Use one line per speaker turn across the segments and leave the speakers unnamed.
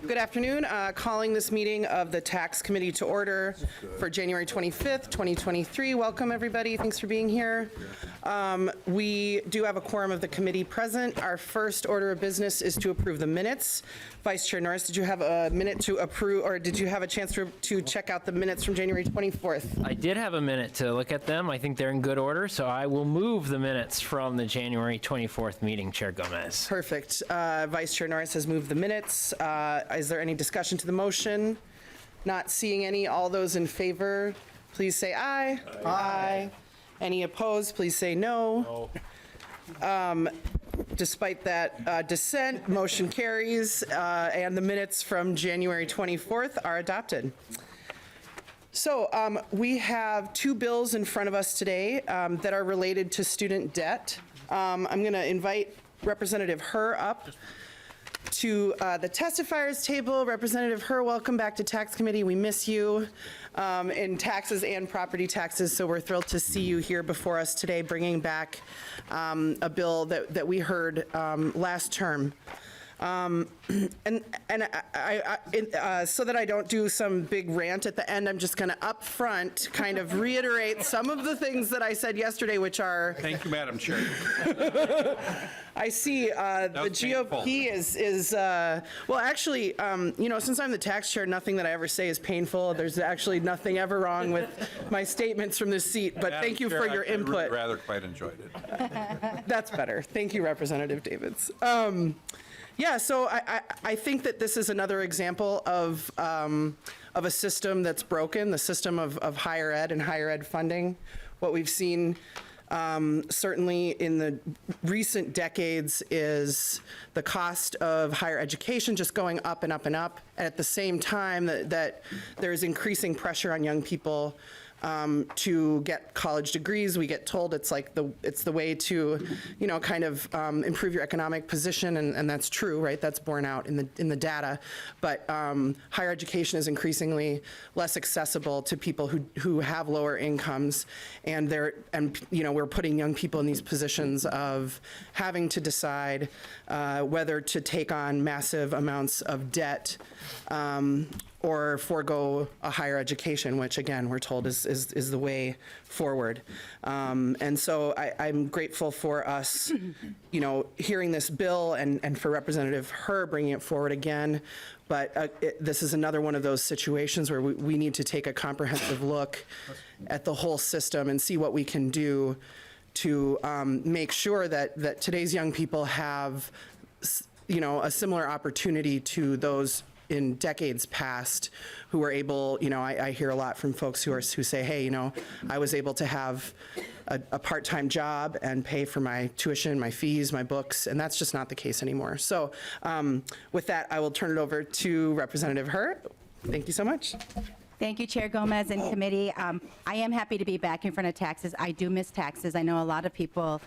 Good afternoon. Calling this meeting of the Tax Committee to order for January 25th, 2023. Welcome, everybody. Thanks for being here. We do have a quorum of the committee present. Our first order of business is to approve the minutes. Vice Chair Norris, did you have a minute to approve, or did you have a chance to check out the minutes from January 24th?
I did have a minute to look at them. I think they're in good order, so I will move the minutes from the January 24th meeting, Chair Gomez.
Perfect. Vice Chair Norris has moved the minutes. Is there any discussion to the motion? Not seeing any. All those in favor, please say aye. Aye. Any opposed, please say no. Despite that dissent, motion carries, and the minutes from January 24th are adopted. So we have two bills in front of us today that are related to student debt. I'm going to invite Representative Herr up to the testifiers table. Representative Herr, welcome back to Tax Committee. We miss you in taxes and property taxes, so we're thrilled to see you here before us today, bringing back a bill that we heard last term. So that I don't do some big rant at the end, I'm just going to up front kind of reiterate some of the things that I said yesterday, which are...
Thank you, Madam Chair.
I see the GOP is well, actually, you know, since I'm the tax chair, nothing that I ever say is painful. There's actually nothing ever wrong with my statements from this seat, but thank you for your input.
I rather quite enjoyed it.
That's better. Thank you, Representative Davids. Yeah, so I think that this is another example of a system that's broken, the system of higher ed and higher ed funding. What we've seen certainly in the recent decades is the cost of higher education just going up and up and up. And at the same time that there's increasing pressure on young people to get college degrees. We get told it's like it's the way to, you know, kind of improve your economic position, and that's true, right? That's borne out in the data. But higher education is increasingly less accessible to people who have lower incomes, and you know, we're putting young people in these positions of having to decide whether to take on massive amounts of debt or forego a higher education, which again, we're told is the way forward. And so I'm grateful for us, you know, hearing this bill and for Representative Herr bringing it forward again. But this is another one of those situations where we need to take a comprehensive look at the whole system and see what we can do to make sure that today's young people have, you know, a similar opportunity to those in decades past who were able, you know, I hear a lot from folks who say, hey, you know, I was able to have a part-time job and pay for my tuition, my fees, my books, and that's just not the case anymore. So with that, I will turn it over to Representative Herr. Thank you so much.
Thank you, Chair Gomez and committee. I am happy to be back in front of taxes. I do miss taxes. I know a lot of people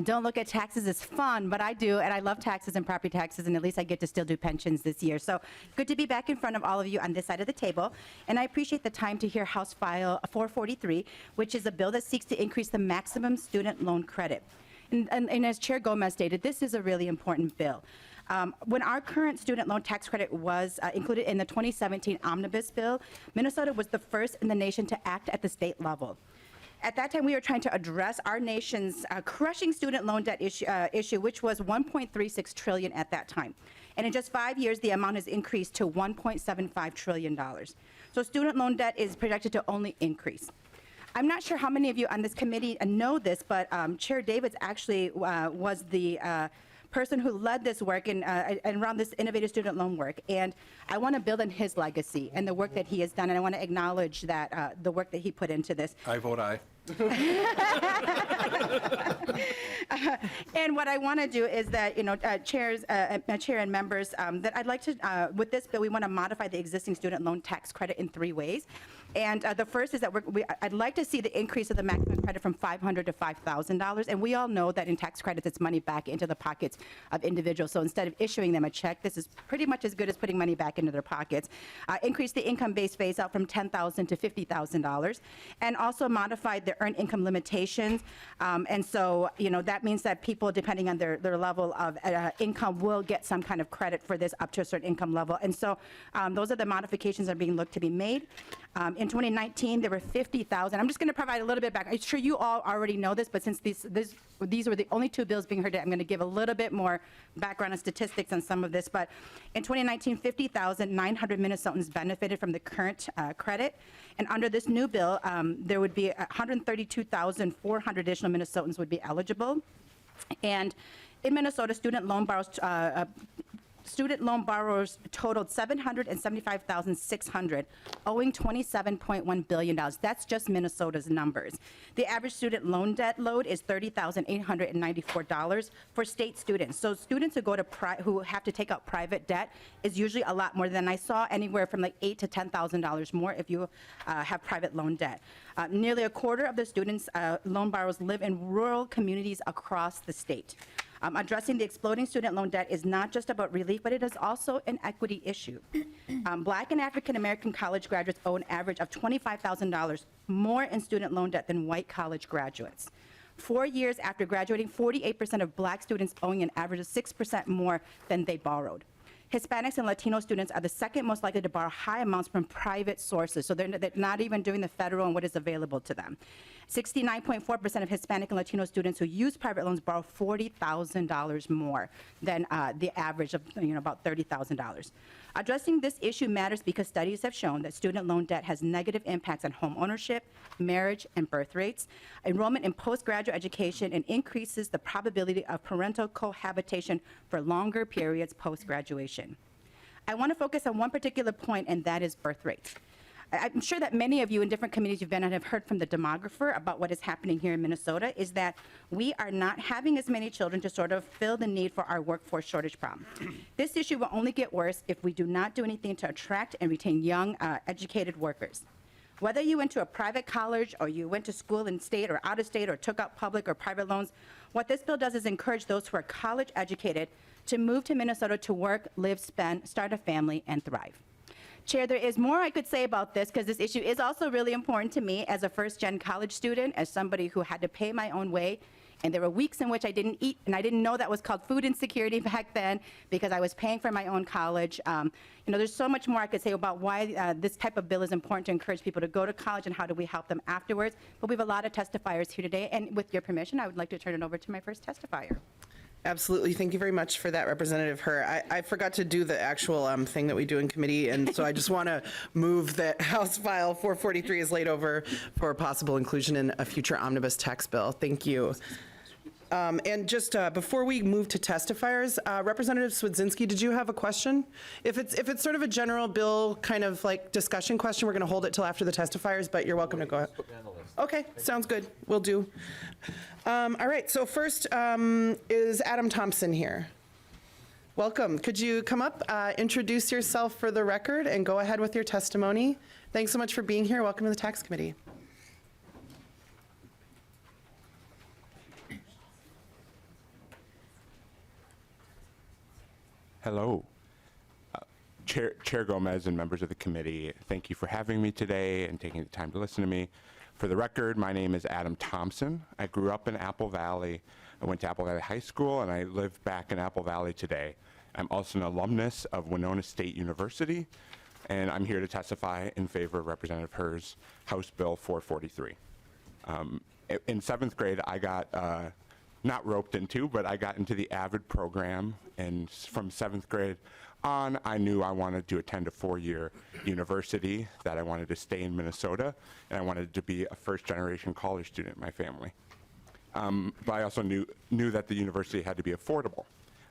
don't look at taxes as fun, but I do, and I love taxes and property taxes, and at least I get to still do pensions this year. So good to be back in front of all of you on this side of the table, and I appreciate the time to hear House File 443, which is a bill that seeks to increase the maximum student loan credit. And as Chair Gomez stated, this is a really important bill. When our current student loan tax credit was included in the 2017 Omnibus bill, Minnesota was the first in the nation to act at the state level. At that time, we were trying to address our nation's crushing student loan debt issue, which was $1.36 trillion at that time. And in just 5 years, the amount has increased to $1.75 trillion. So student loan debt is projected to only increase. I'm not sure how many of you on this committee know this, but Chair Davids actually was the person who led this work and around this innovative student loan work. And I want to build on his legacy and the work that he has done, and I want to acknowledge that the work that he put into this.
I vote aye.
And what I want to do is that, you know, Chair and members, that I'd like to, with this bill, we want to modify the existing student loan tax credit in 3 ways. And the first is that I'd like to see the increase of the maximum credit from $500 to $5,000. And we all know that in tax credits, it's money back into the pockets of individuals. So instead of issuing them a check, this is pretty much as good as putting money back into their pockets. Increase the income-based phase out from $10,000 to $50,000, and also modified the earned income limitations. And so, that means that people, depending on their level of income, will get some kind of credit for this up to a certain income level. And so those are the modifications that are being looked to be made. In 2019, there were 50,000. I'm just going to provide a little bit back. I'm sure you all already know this, but since these were the only two bills being heard, I'm going to give a little bit more background and statistics on some of this. But in 2019, 50,900 Minnesotans benefited from the current credit. And under this new bill, there would be 132,400 additional Minnesotans would be eligible. And in Minnesota, student loan borrowers totaled 775,600, owing $27.1 billion. That's just Minnesota's numbers. The average student loan debt load is $30,894 for state students. So students who have to take out private debt is usually a lot more than I saw, anywhere from like $8,000 to $10,000 more if you have private loan debt. Nearly a quarter of the students' loan borrowers live in rural communities across the state. Addressing the exploding student loan debt is not just about relief, but it is also an equity issue. Black and African American college graduates owe an average of $25,000 more in student loan debt than white college graduates. 4 years after graduating, 48% of black students owing an average of 6% more than they borrowed. Hispanics and Latino students are the second most likely to borrow high amounts from private sources, so they're not even doing the federal and what is available to them. 69.4% of Hispanic and Latino students who use private loans borrow $40,000 more than the average of about $30,000. Addressing this issue matters because studies have shown that student loan debt has negative impacts on home ownership, marriage, and birth rates, enrollment in postgraduate education, and increases the probability of parental cohabitation for longer periods post-graduation. I want to focus on one particular point, and that is birth rates. I'm sure that many of you in different communities you've been on have heard from the demographer about what is happening here in Minnesota, is that we are not having as many children to sort of fill the need for our workforce shortage problem. This issue will only get worse if we do not do anything to attract and retain young, educated workers. Whether you went to a private college or you went to school in state or out of state or took out public or private loans, what this bill does is encourage those who are college educated to move to Minnesota to work, live, spend, start a family, and thrive. Chair, there is more I could say about this because this issue is also really important to me as a first-gen college student, as somebody who had to pay my own way. And there were weeks in which I didn't eat, and I didn't know that was called food insecurity back then because I was paying for my own college. There's so much more I could say about why this type of bill is important to encourage people to go to college and how do we help them afterwards. But we have a lot of testifiers here today, and with your permission, I would like to turn it over to my first testifier.
Absolutely. Thank you very much for that, Representative Herr. I forgot to do the actual thing that we do in committee, and so I just want to move that House File 443 is laid over for possible inclusion in a future omnibus tax bill. Thank you. And just before we move to testifiers, Representative Swedzinski, did you have a question? If it's sort of a general bill kind of like discussion question, we're going to hold it till after the testifiers, but you're welcome to go ahead. Okay, sounds good. Will do. All right, so first is Adam Thompson here. Welcome. Could you come up, introduce yourself for the record, and go ahead with your testimony? Thanks so much for being here. Welcome to the Tax Committee.
Hello. Chair Gomez and members of the committee, thank you for having me today and taking the time to listen to me. For the record, my name is Adam Thompson. I grew up in Apple Valley. I went to Apple Valley High School, and I live back in Apple Valley today. I'm also an alumnus of Winona State University, and I'm here to testify in favor of Representative Herr's House Bill 443. In 7th grade, I got not roped into, but I got into the AVID program, and from 7th grade on, I knew I wanted to attend a 4-year university, that I wanted to stay in Minnesota, and I wanted to be a first-generation college student in my family. But I also knew that the university had to be affordable.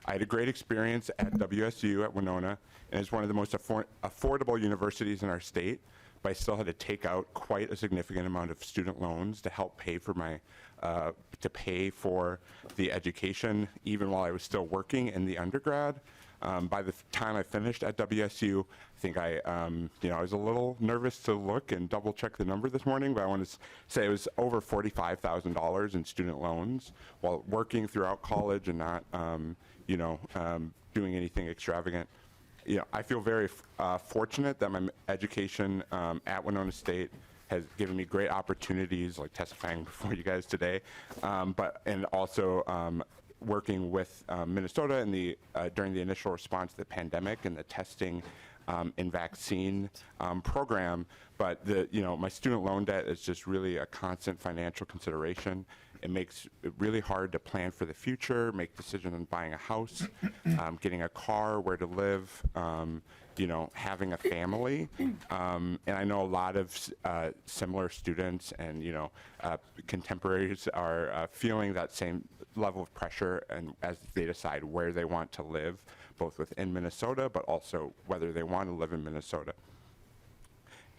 I had a great experience at WSU at Winona, and it's one of the most affordable universities in our state, but I still had to take out quite a significant amount of student loans to help pay for the education, even while I was still working in the undergrad. By the time I finished at WSU, I think I was a little nervous to look and double check the number this morning, but I want to say it was over $45,000 in student loans while working throughout college and not, doing anything extravagant. I feel very fortunate that my education at Winona State has given me great opportunities, like testifying before you guys today, and also working with Minnesota in during the initial response to the pandemic and the testing and vaccine program. But my student loan debt is just really a constant financial consideration. It makes it really hard to plan for the future, make decisions on buying a house, getting a car, where to live, having a family. And I know a lot of similar students and, contemporaries are feeling that same level of pressure and as they decide where they want to live, both within Minnesota, but also whether they want to live in Minnesota.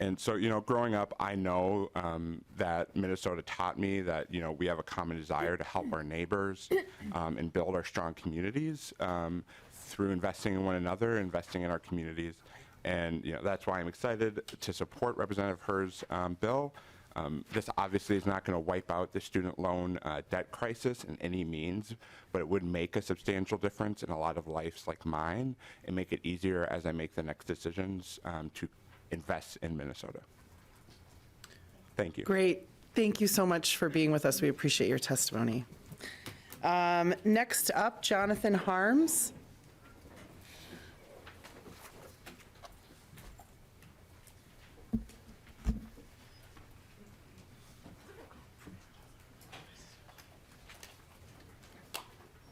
And so, growing up, I know that Minnesota taught me that, we have a common desire to help our neighbors and build our strong communities through investing in one another, investing in our communities. And, that's why I'm excited to support Representative Herr's bill. This obviously is not going to wipe out the student loan debt crisis in any means, but it would make a substantial difference in a lot of lives like mine and make it easier as I make the next decisions to invest in Minnesota. Thank you.
Great. Thank you so much for being with us. We appreciate your testimony. Next up, Jonathan Harms.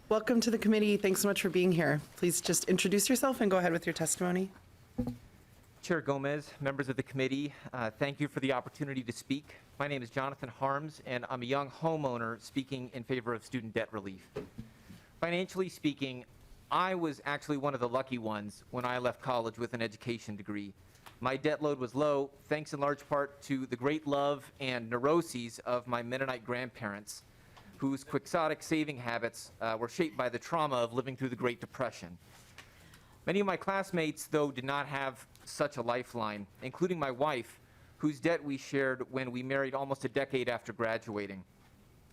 Welcome to the committee. Thanks so much for being here. Please just introduce yourself and go ahead with your testimony.
Chair Gomez, members of the committee, thank you for the opportunity to speak. My name is Jonathan Harms, and I'm a young homeowner speaking in favor of student debt relief. Financially speaking, I was actually one of the lucky ones when I left college with an education degree. My debt load was low, thanks in large part to the great love and neuroses of my Mennonite grandparents, whose quixotic saving habits were shaped by the trauma of living through the Great Depression. Many of my classmates, though, did not have such a lifeline, including my wife, whose debt we shared when we married almost a decade after graduating.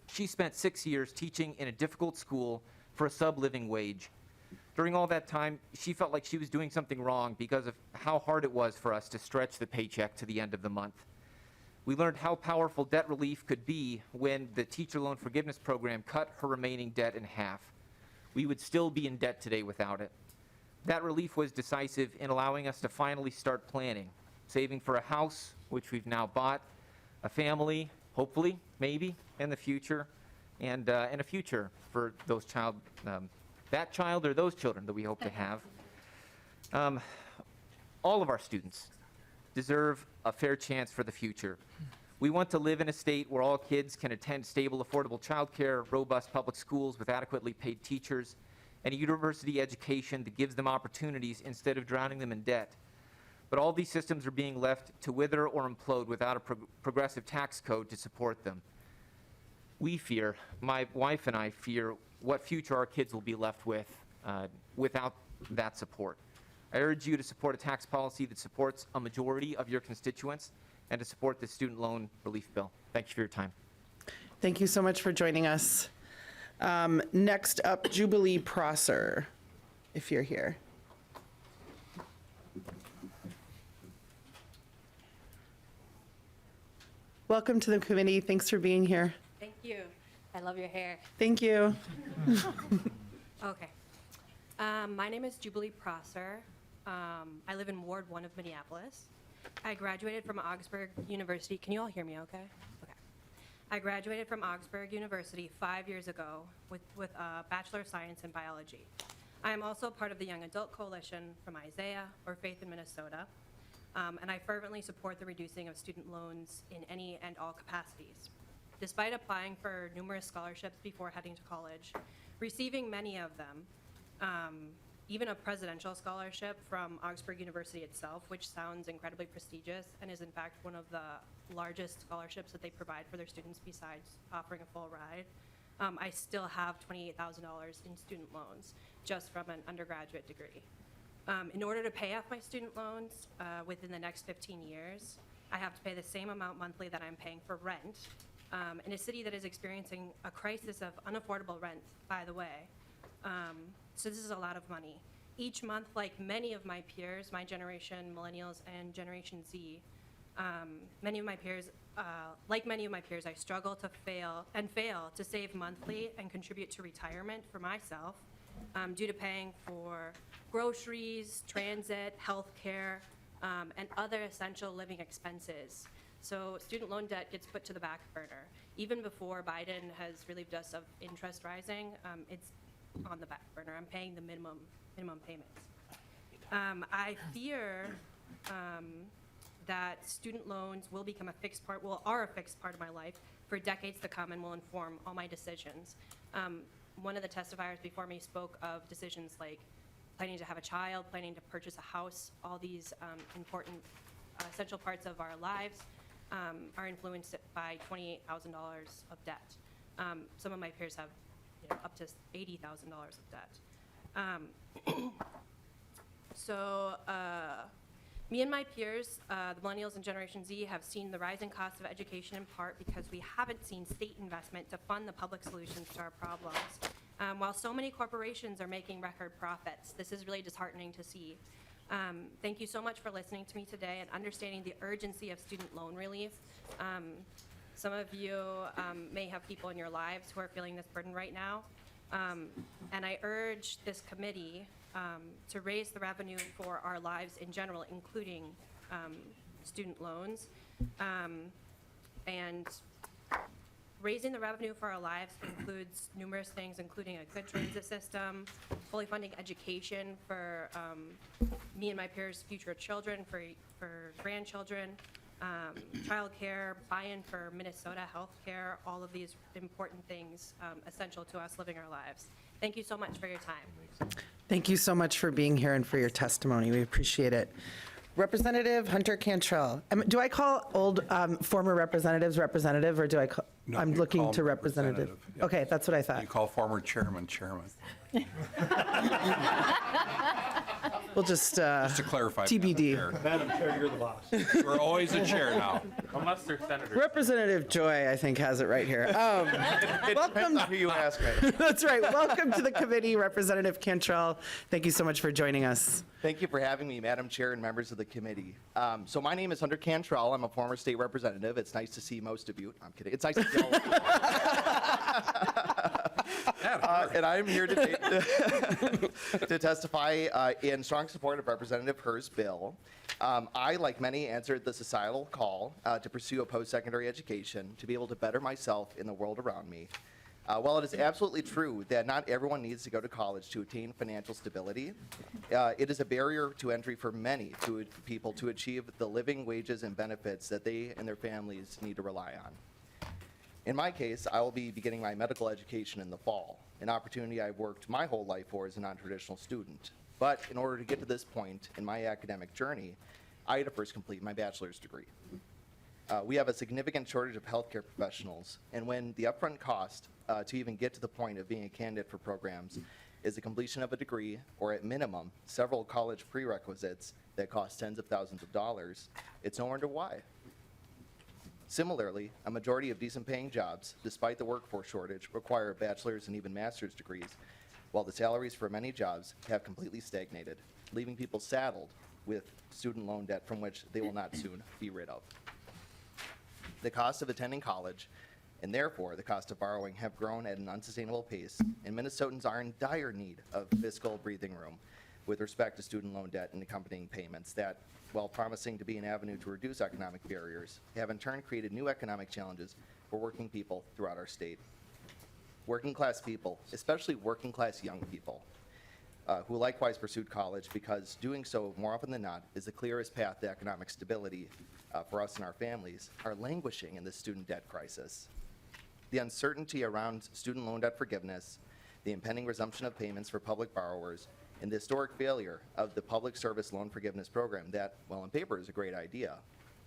She spent 6 years teaching in a difficult school for a sub-living wage. During all that time, she felt like she was doing something wrong because of how hard it was for us to stretch the paycheck to the end of the month. We learned how powerful debt relief could be when the teacher loan forgiveness program cut her remaining debt in half. We would still be in debt today without it. That relief was decisive in allowing us to finally start planning, saving for a house, which we've now bought, a family, hopefully, maybe, in the future, and a future for those that child or those children that we hope to have. All of our students deserve a fair chance for the future. We want to live in a state where all kids can attend stable, affordable childcare, robust public schools with adequately paid teachers, and a university education that gives them opportunities instead of drowning them in debt. But all these systems are being left to wither or implode without a progressive tax code to support them. We fear, my wife and I fear, what future our kids will be left with without that support. I urge you to support a tax policy that supports a majority of your constituents and to support the student loan relief bill. Thank you for your time.
Thank you so much for joining us. Next up, Jubilee Prosser, if you're here. Welcome to the committee. Thanks for being here.
Thank you. I love your hair.
Thank you.
Okay. My name is Jubilee Prosser. I live in Ward 1 of Minneapolis. I graduated from Augsburg University. Can you all hear me okay? Okay. I graduated from Augsburg University 5 years ago with a Bachelor of Science in Biology. I am also part of the Young Adult Coalition from Isaiah, or Faith in Minnesota, and I fervently support the reducing of student loans in any and all capacities. Despite applying for numerous scholarships before heading to college, receiving many of them, even a presidential scholarship from Augsburg University itself, which sounds incredibly prestigious and is in fact one of the largest scholarships that they provide for their students besides offering a full ride. I still have $28,000 in student loans just from an undergraduate degree. In order to pay off my student loans within the next 15 years, I have to pay the same amount monthly that I'm paying for rent in a city that is experiencing a crisis of unaffordable rent, by the way. So this is a lot of money. Each month, like many of my peers, my generation, millennials, and Generation Z, many of my peers, I struggle to fail to save monthly and contribute to retirement for myself due to paying for groceries, transit, healthcare, and other essential living expenses. So student loan debt gets put to the back burner. Even before Biden has relieved us of interest rising, it's on the back burner. I'm paying the minimum payments. I fear that student loans will become are a fixed part of my life for decades to come and will inform all my decisions. One of the testifiers before me spoke of decisions like planning to have a child, planning to purchase a house. All these important, essential parts of our lives are influenced by $28,000 of debt. Some of my peers have up to $80,000 of debt. So me and my peers, the millennials and Generation Z, have seen the rising cost of education in part because we haven't seen state investment to fund the public solutions to our problems. While so many corporations are making record profits, this is really disheartening to see. Thank you so much for listening to me today and understanding the urgency of student loan relief. Some of you may have people in your lives who are feeling this burden right now. And I urge this committee to raise the revenue for our lives in general, including student loans. And raising the revenue for our lives includes numerous things, including a good transit system, fully funding education for me and my peers' future children, for grandchildren, childcare, buy-in for Minnesota healthcare, all of these important things essential to us living our lives. Thank you so much for your time.
Thank you so much for being here and for your testimony. We appreciate it. Representative Hunter Cantrell. Do I call old former representatives representative, or do I call?
No,
I'm
you
looking
call
to
them
representative.
yeah.
Okay, that's what I thought.
You call former chairman.
We'll just
Just to clarify.
TBD.
Madam Chair, you're the boss.
We're always a chair now.
Unless they're senators.
Representative Joy, I think, has it right here. Welcome.
Who you ask me.
That's right. Welcome to the committee, Representative Cantrell. Thank you so much for joining us.
Thank you for having me, Madam Chair and members of the committee. So my name is Hunter Cantrell. I'm a former state representative. It's nice to see most of you. I'm kidding. It's nice to see all of you. And I'm here today to testify in strong support of Representative Herr's bill. I, like many, answered the societal call to pursue a post-secondary education to be able to better myself in the world around me. While it is absolutely true that not everyone needs to go to college to attain financial stability, it is a barrier to entry for many people to achieve the living wages and benefits that they and their families need to rely on. In my case, I will be beginning my medical education in the fall, an opportunity I've worked my whole life for as a non-traditional student. But in order to get to this point in my academic journey, I had to first complete my bachelor's degree. We have a significant shortage of healthcare professionals, and when the upfront cost to even get to the point of being a candidate for programs is the completion of a degree, or at minimum, several college prerequisites that cost tens of thousands of dollars, it's no wonder why. Similarly, a majority of decent paying jobs, despite the workforce shortage, require bachelor's and even master's degrees, while the salaries for many jobs have completely stagnated, leaving people saddled with student loan debt from which they will not soon be rid of. The cost of attending college, and therefore the cost of borrowing, have grown at an unsustainable pace, and Minnesotans are in dire need of fiscal breathing room with respect to student loan debt and accompanying payments that, while promising to be an avenue to reduce economic barriers, have in turn created new economic challenges for working people throughout our state. Working class people, especially working class young people, who likewise pursued college because doing so more often than not is the clearest path to economic stability for us and our families, are languishing in this student debt crisis. The uncertainty around student loan debt forgiveness, the impending resumption of payments for public borrowers, and the historic failure of the public service loan forgiveness program that, while on paper is a great idea,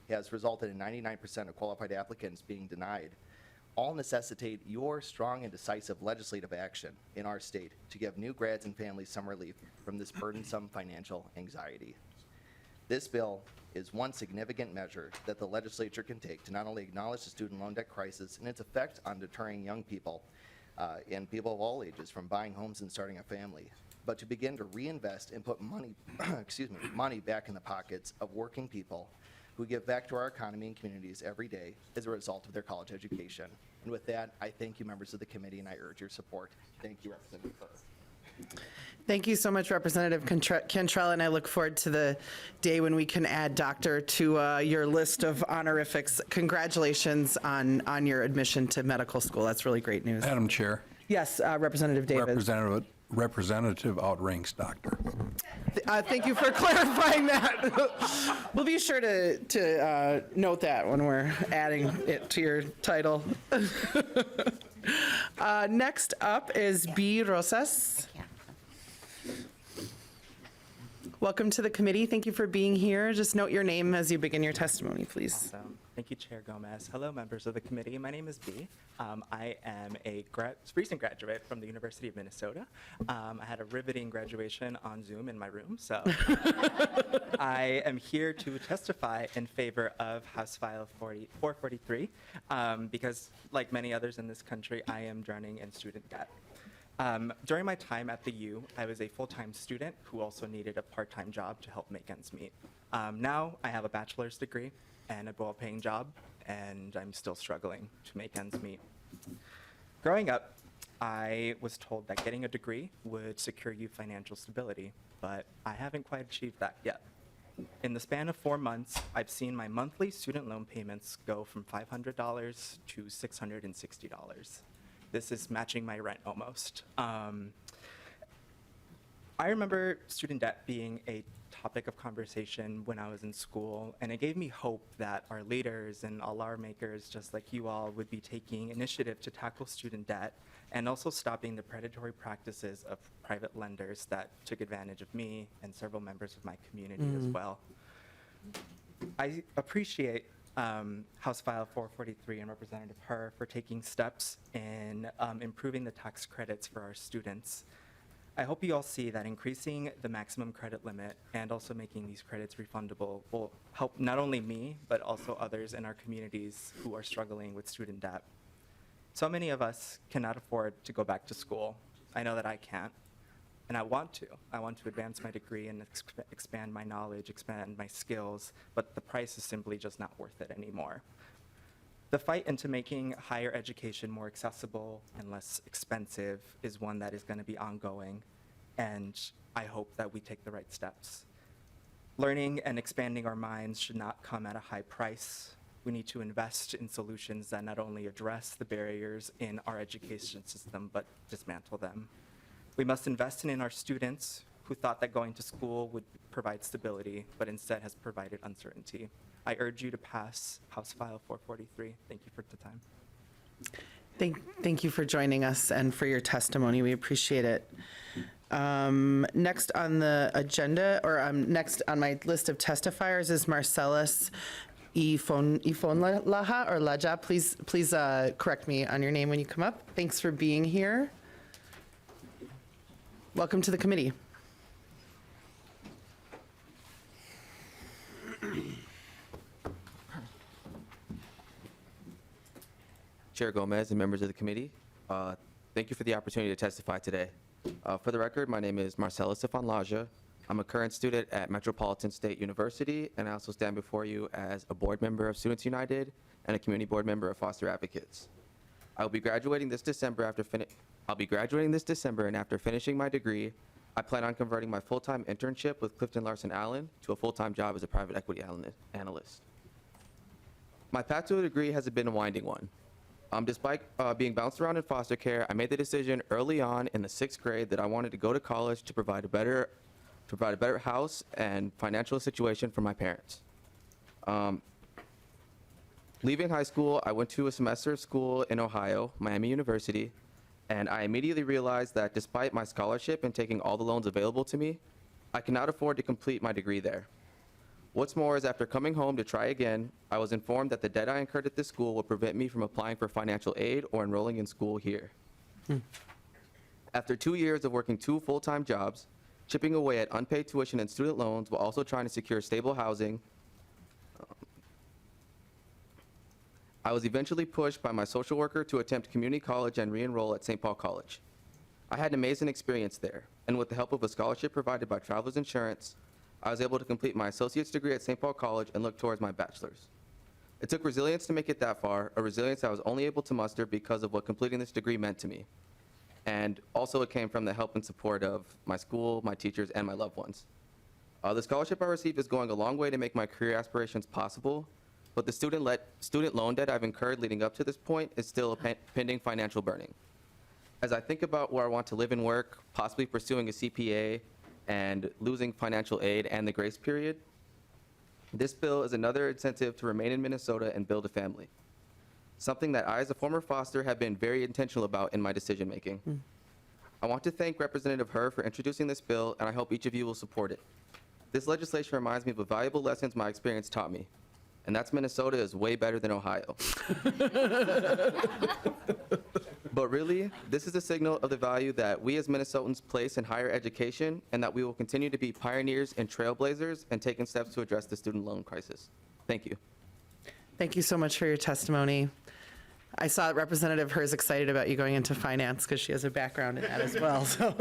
has resulted in 99% of qualified applicants being denied, all necessitate your strong and decisive legislative action in our state to give new grads and families some relief from this burdensome financial anxiety. This bill is one significant measure that the legislature can take to not only acknowledge the student loan debt crisis and its effect on deterring young people and people of all ages from buying homes and starting a family, but to begin to reinvest and put money, money back in the pockets of working people who give back to our economy and communities every day as a result of their college education. And with that, I thank you, members of the committee, and I urge your support. Thank you, Representative Burr.
Thank you so much, Representative Cantrell, and I look forward to the day when we can add doctor to your list of honorifics. Congratulations on your admission to medical school. That's really great news.
Madam Chair,
Yes, Representative Davis.
Representative outranks doctor.
Thank you for clarifying that. We'll be sure to note that when we're adding it to your title. Next up is B. Rosas. Welcome to the committee. Thank you for being here. Just note your name as you begin your testimony, please.
Awesome. Thank you, Chair Gomez. Hello, members of the committee. My name is B. I am a recent graduate from the University of Minnesota. I had a riveting graduation on Zoom in my room, so I am here to testify in favor of House File 443 because, like many others in this country, I am drowning in student debt. During my time at the U, I was a full-time student who also needed a part-time job to help make ends meet. Now I have a bachelor's degree and a well-paying job, and I'm still struggling to make ends meet. Growing up, I was told that getting a degree would secure you financial stability, but I haven't quite achieved that yet. In the span of 4 months, I've seen my monthly student loan payments go from $500 to $660. This is matching my rent almost. I remember student debt being a topic of conversation when I was in school, and it gave me hope that our leaders and all our makers, just like you all, would be taking initiative to tackle student debt and also stopping the predatory practices of private lenders that took advantage of me and several members of my community as well. I appreciate House File 443 and Representative Herr for taking steps in improving the tax credits for our students. I hope you all see that increasing the maximum credit limit and also making these credits refundable will help not only me, but also others in our communities who are struggling with student debt. So many of us cannot afford to go back to school. I know that I can't, and I want to. I want to advance my degree and expand my knowledge, expand my skills, but the price is simply just not worth it anymore. The fight into making higher education more accessible and less expensive is one that is going to be ongoing, and I hope that we take the right steps. Learning and expanding our minds should not come at a high price. We need to invest in solutions that not only address the barriers in our education system, but dismantle them. We must invest in our students who thought that going to school would provide stability, but instead has provided uncertainty. I urge you to pass House File 443. Thank you for the time.
Thank you for joining us and for your testimony. We appreciate it. Next on the agenda, or next on my list of testifiers is Marcellus Ifonlaha or Laja. Please correct me on your name when you come up. Thanks for being here. Welcome to the committee.
Chair Gomez and members of the committee, thank you for the opportunity to testify today. For the record, my name is Marcelo Ifonlaha. I'm a current student at Metropolitan State University, and I also stand before you as a board member of Students United and a community board member of Foster Advocates. I'll be graduating this December, and after finishing my degree, I plan on converting my full-time internship with Clifton Larson Allen to a full-time job as a private equity analyst. My path to a degree has been a winding one. Despite being bounced around in foster care, I made the decision early on in the 6th grade that I wanted to go to college to provide a better house and financial situation for my parents. Leaving high school, I went to a semester of school in Ohio, Miami University, And I immediately realized that despite my scholarship and taking all the loans available to me, I cannot afford to complete my degree there. What's more is after coming home to try again, I was informed that the debt I incurred at this school would prevent me from applying for financial aid or enrolling in school here. After 2 years of working 2 full-time jobs, chipping away at unpaid tuition and student loans while also trying to secure stable housing, I was eventually pushed by my social worker to attempt community college and re-enroll at St. Paul College. I had an amazing experience there, and with the help of a scholarship provided by Travelers Insurance, I was able to complete my associate's degree at St. Paul College and look towards my bachelor's. It took resilience to make it that far, a resilience I was only able to muster because of what completing this degree meant to me. And also it came from the help and support of my school, my teachers, and my loved ones. The scholarship I received is going a long way to make my career aspirations possible, but the student loan debt I've incurred leading up to this point is still a pending financial burden. As I think about where I want to live and work, possibly pursuing a CPA, and losing financial aid and the grace period, this bill is another incentive to remain in Minnesota and build a family. Something that I, as a former foster, have been very intentional about in my decision-making. I want to thank Representative Herr for introducing this bill, and I hope each of you will support it. This legislation reminds me of the valuable lessons my experience taught me, and that's Minnesota is way better than Ohio. But really, this is a signal of the value that we as Minnesotans place in higher education, and that we will continue to be pioneers and trailblazers and taking steps to address the student loan crisis. Thank you.
Thank you so much for your testimony. I saw that Representative Herr's excited about you going into finance because she has a background in that as well. So,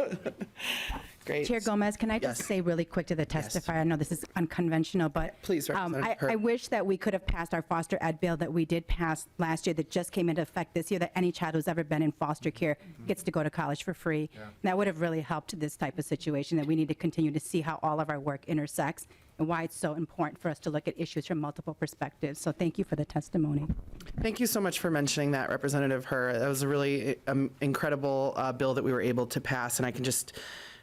great.
Chair Gomez, can I just
Yes.
say really quick to the testifier? I know this is unconventional, but
Please, Representative Herr.
I wish that we could have passed our foster ed bill that we did pass last year that just came into effect this year, that any child who's ever been in foster care gets to go to college for free. That would have really helped this type of situation, that we need to continue to see how all of our work intersects and why it's so important for us to look at issues from multiple perspectives. So thank you for the testimony.
Thank you so much for mentioning that, Representative Herr. That was a really incredible bill that we were able to pass, and I can just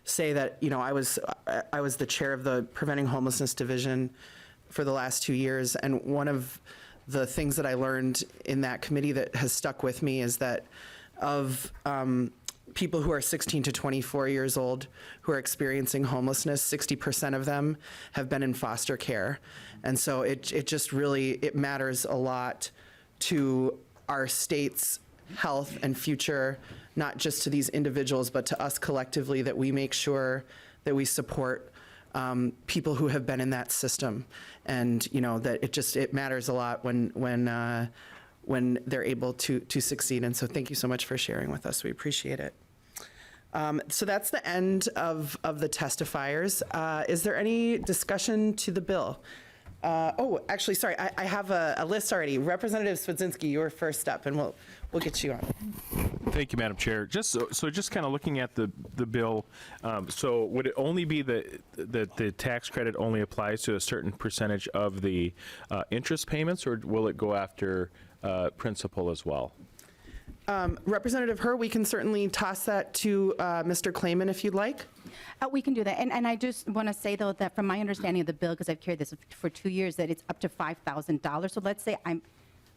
say that, you know, I was the chair of the Preventing Homelessness Division for the last 2 years, and one of the things that I learned in that committee that has stuck with me is that of people who are 16 to 24 years old who are experiencing homelessness, 60% of them have been in foster care. And so it just really, it matters a lot to our state's health and future, not just to these individuals, but to us collectively, that we make sure that we support people who have been in that system. And, you know, that it matters a lot when they're able to succeed. And so thank you so much for sharing with us. We appreciate it. So that's the end of the testifiers. Is there any discussion to the bill? Oh, actually, sorry, I have a list already. Representative Swedzinski, you're first up, and we'll get you on.
Thank you, Madam Chair. Just kind of looking at the bill, so would it only be that the tax credit only applies to a certain percentage of the interest payments, or will it go after principal as well?
Representative Herr, we can certainly toss that to Mr. Klayman if you'd like.
We can do that. And I just want to say, though, that from my understanding of the bill, because I've carried this for 2 years, that it's up to $5,000. So let's say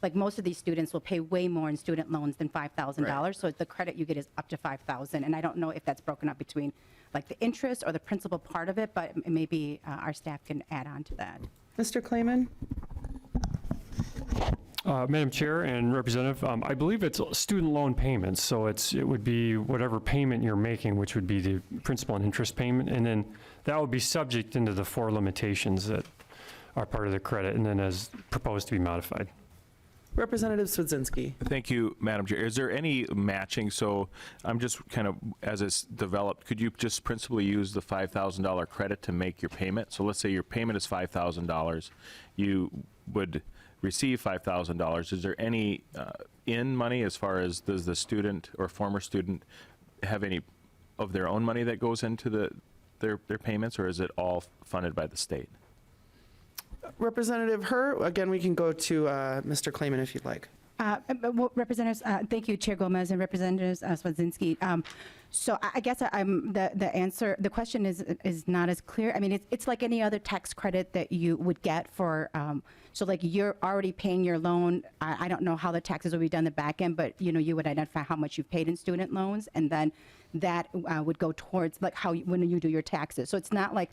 like most of these students will pay way more in student loans than $5,000.
Right.
So the credit you get is up to $5,000. And I don't know if that's broken up between like the interest or the principal part of it, but maybe our staff can add on to that.
Mr. Klayman?
Madam Chair and Representative, I believe it's student loan payments, so it would be whatever payment you're making, which would be the principal and interest payment, and then that would be subject into the 4 limitations that are part of the credit, and then as proposed to be modified.
Representative Swedzinski.
Thank you, Madam Chair. Is there any matching? So I'm just kind of, as it's developed, could you just principally use the $5,000 credit to make your payment? So let's say your payment is $5,000. You would receive $5,000. Is there any in money as far as does the student or former student have any of their own money that goes into their payments, or is it all funded by the state?
Representative Herr, again, we can go to Mr. Klayman if you'd like.
Representatives, thank you, Chair Gomez and Representatives Swedzinski. So I guess the answer, the question is not as clear. I mean, it's like any other tax credit that you would get for, so like you're already paying your loan. I don't know how the taxes will be done in the back end, but you would identify how much you've paid in student loans, and then that would go towards like when you do your taxes. So it's not like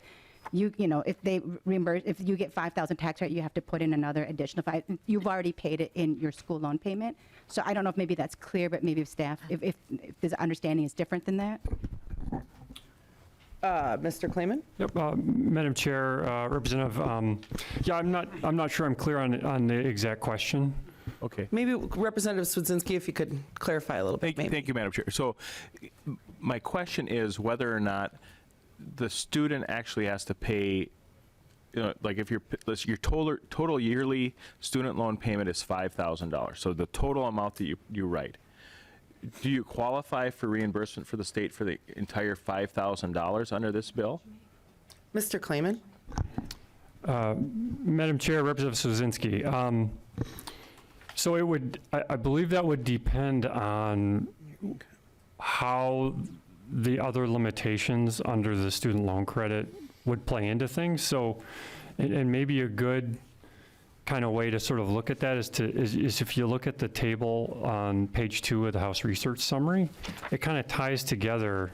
if they reimburse, if you get 5,000 tax rate, you have to put in another additional 5. You've already paid it in your school loan payment. So I don't know if maybe that's clear, but maybe if staff, if this understanding is different than that.
Mr. Klayman?
Yep, Madam Chair, Representative, yeah, I'm not sure I'm clear on the exact question.
Okay.
Maybe Representative Swedzinski, if you could clarify a little bit.
Thank you, Madam Chair. So my question is whether or not the student actually has to pay, like if your total yearly student loan payment is $5,000, so the total amount that you write, do you qualify for reimbursement for the state for the entire $5,000 under this bill?
Mr. Klayman?
Madam Chair, Representative Swedzinski, so it would, I believe that would depend on how the other limitations under the student loan credit would play into things. So, and maybe a good kind of way to sort of look at that is if you look at the table on page 2 of the House Research Summary, it kind of ties together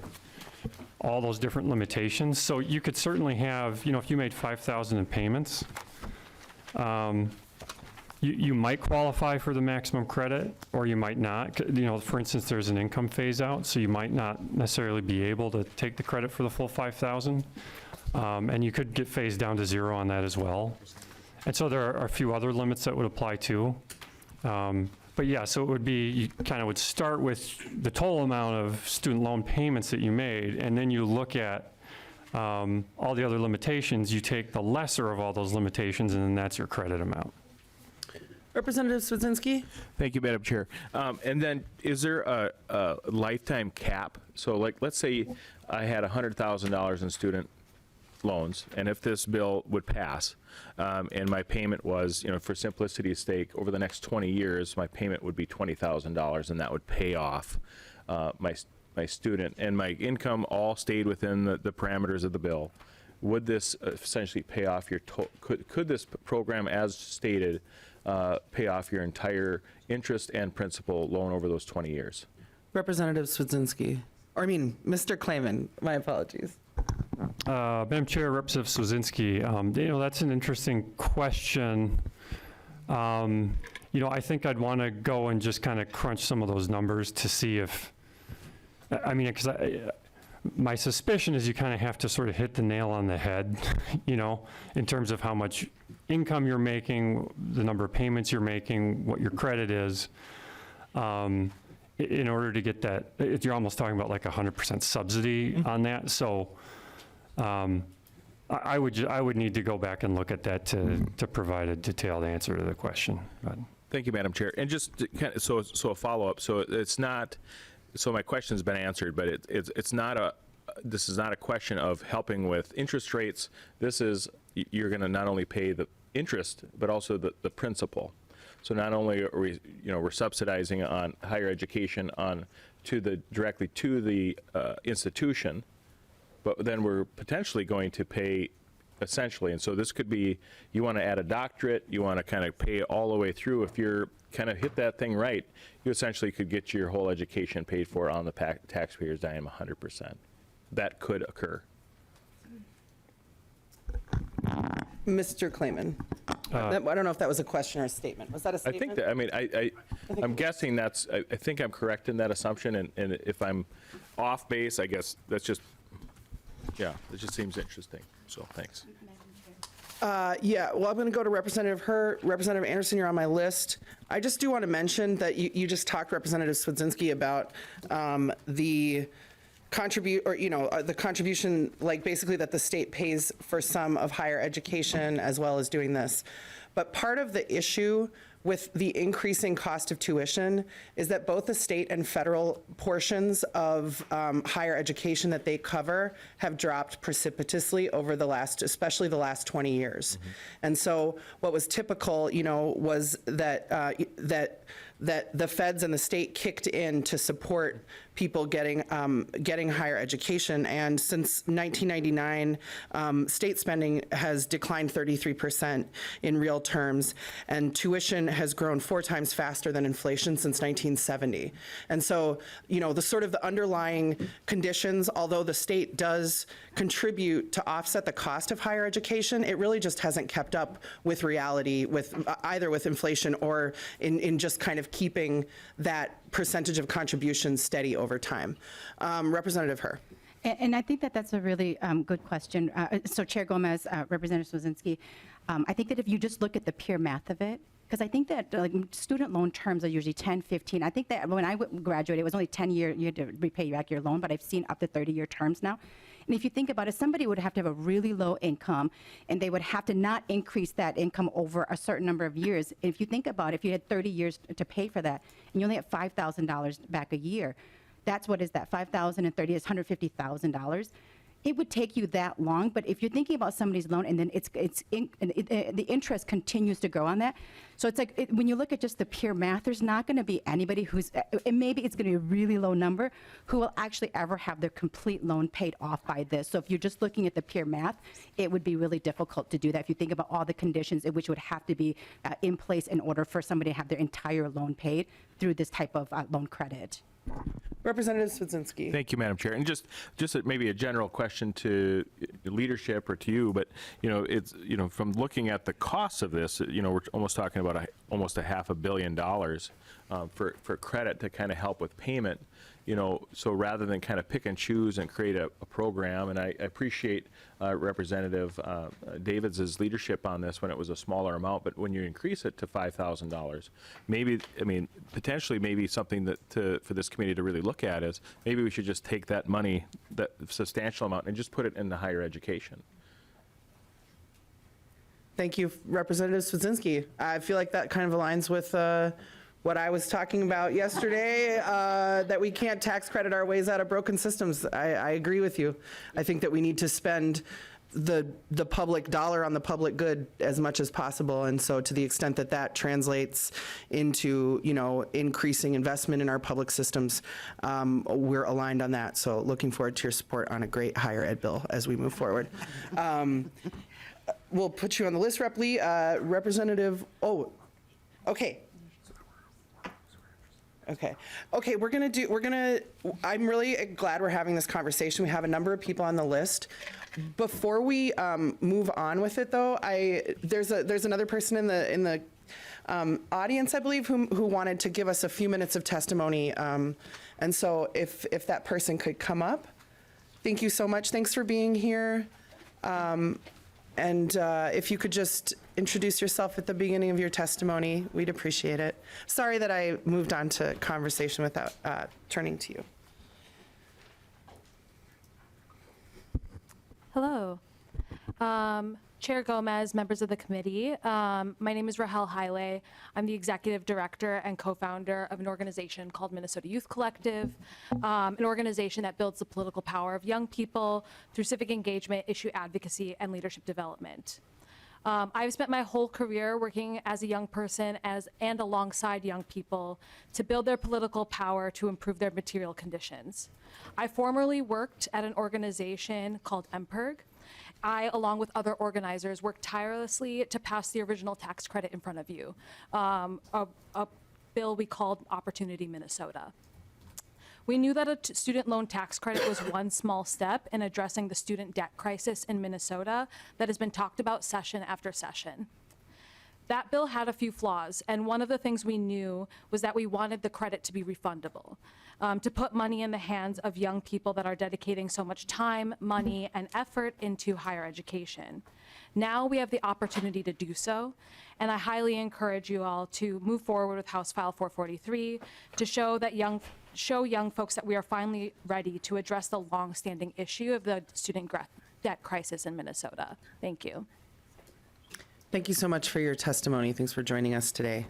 all those different limitations. So you could certainly have, if you made 5,000 in payments, you might qualify for the maximum credit, or you might not. For instance, there's an income phase out, so you might not necessarily be able to take the credit for the full 5,000. And you could get phased down to 0 on that as well. And so there are a few other limits that would apply too. But yeah, so it would be, you kind of would start with the total amount of student loan payments that you made, and then you look at all the other limitations. You take the lesser of all those limitations, and then that's your credit amount.
Representative Swedzinski?
Thank you, Madam Chair. And then is there a lifetime cap? So like, let's say I had $100,000 in student loans, and if this bill would pass, and my payment was, for simplicity's sake, over the next 20 years, my payment would be $20,000, and that would pay off my student, and my income all stayed within the parameters of the bill. Would this essentially pay off your, could this program, as stated, pay off your entire interest and principal loan over those 20 years?
Representative Swedzinski. Mr. Klayman, my apologies.
Madam Chair, Representative Swedzinski, that's an interesting question. I think I'd want to go and just kind of crunch some of those numbers to see if, because my suspicion is you kind of have to sort of hit the nail on the head, in terms of how much income you're making, the number of payments you're making, what your credit is, in order to get that. You're almost talking about like 100% subsidy on that. So I would need to go back and look at that to provide a detailed answer to the question. But.
Thank you, Madam Chair. And just to kind of, so a follow-up. So it's not. So my question's been answered, but it's not this is not a question of helping with interest rates. This is, you're going to not only pay the interest, but also the principal. So not only are we, we're subsidizing on higher education directly to the institution, but then we're potentially going to pay essentially. And so this could be, you want to add a doctorate, you want to kind of pay all the way through. If you're kind of hit that thing right, you essentially could get your whole education paid for on the taxpayer's dime 100%. That could occur.
Mr. Klayman. I don't know if that was a question or a statement. Was that a statement?
I think that, I'm guessing that's, I think I'm correct in that assumption, and if I'm off base, I guess that's just, yeah, it just seems interesting. So thanks.
Yeah, well, I'm going to go to Representative Hurt. Representative Anderson, you're on my list. I just do want to mention that you just talked, Representative Swedzinski, about the contribution, like basically that the state pays for some of higher education as well as doing this. But part of the issue with the increasing cost of tuition is that both the state and federal portions of higher education that they cover have dropped precipitously over especially the last 20 years. Mm-hmm. And so what was typical, was that that the feds and the state kicked in to support people getting higher education. And since 1999, state spending has declined 33% in real terms, and tuition has grown 4 times faster than inflation since 1970. And so, the sort of the underlying conditions, although the state does contribute to offset the cost of higher education, it really just hasn't kept up with reality, with either with inflation or in just kind of keeping that percentage of contributions steady over time. Representative Herr.
And I think that that's a really good question. So Chair Gomez, Representative Swazinski, I think that if you just look at the pure math of it, because I think that student loan terms are usually 10, 15. I think that when I graduated, it was only 10 year, you had to repay back your loan, but I've seen up to 30-year terms now. And if you think about it, somebody would have to have a really low income, and they would have to not increase that income over a certain number of years. And if you think about it, if you had 30 years to pay for that, and you only have $5,000 back a year, that's what is that, 5,000 and 30 is $150,000. It would take you that long, but if you're thinking about somebody's loan and then the interest continues to grow on that, so it's like when you look at just the pure math, there's not going to be anybody who's, and maybe it's going to be a really low number, who will actually ever have their complete loan paid off by this. So if you're just looking at the pure math, it would be really difficult to do that if you think about all the conditions in which would have to be in place in order for somebody to have their entire loan paid through this type of loan credit.
Representative Swazinski.
Thank you, Madam Chair. And just maybe a general question to leadership or to you, but it's from looking at the costs of this, we're almost talking about almost $500 million for credit to kind of help with payment. So rather than kind of pick and choose and create a program, and I appreciate Representative Davids' leadership on this when it was a smaller amount, but when you increase it to $5,000, potentially maybe something that for this committee to really look at is maybe we should just take that money, that substantial amount, and just put it in the higher education.
Thank you, Representative Swazinski. I feel like that kind of aligns with what I was talking about yesterday, that we can't tax credit our ways out of broken systems. I agree with you. I think that we need to spend the public dollar on the public good as much as possible. And so to the extent that that translates into, increasing investment in our public systems, we're aligned on that. So looking forward to your support on a great higher ed bill as we move forward. We'll put you on the list, Rep. Lee. Representative, okay. Okay, I'm really glad we're having this conversation. We have a number of people on the list. Before we move on with it, though, there's another person in the audience, I believe, who wanted to give us a few minutes of testimony. And so if that person could come up. Thank you so much. Thanks for being here. And if you could just introduce yourself at the beginning of your testimony, we'd appreciate it. Sorry that I moved on to conversation without turning to you.
Hello. Chair Gomez, members of the committee. My name is Rahel Haile. I'm the executive director and co-founder of an organization called Minnesota Youth Collective, an organization that builds the political power of young people through civic engagement, issue advocacy, and leadership development. I've spent my whole career working as a young person and alongside young people to build their political power to improve their material conditions. I formerly worked at an organization called MPIRG. I, along with other organizers, worked tirelessly to pass the original tax credit in front of you, a bill we called Opportunity Minnesota. We knew that a student loan tax credit was one small step in addressing the student debt crisis in Minnesota that has been talked about session after session. That bill had a few flaws, and one of the things we knew was that we wanted the credit to be refundable, to put money in the hands of young people that are dedicating so much time, money, and effort into higher education. Now we have the opportunity to do so, and I highly encourage you all to move forward with House File 443 to show young folks that we are finally ready to address the long-standing issue of the student debt crisis in Minnesota. Thank you.
Thank you so much for your testimony. Thanks for joining us today.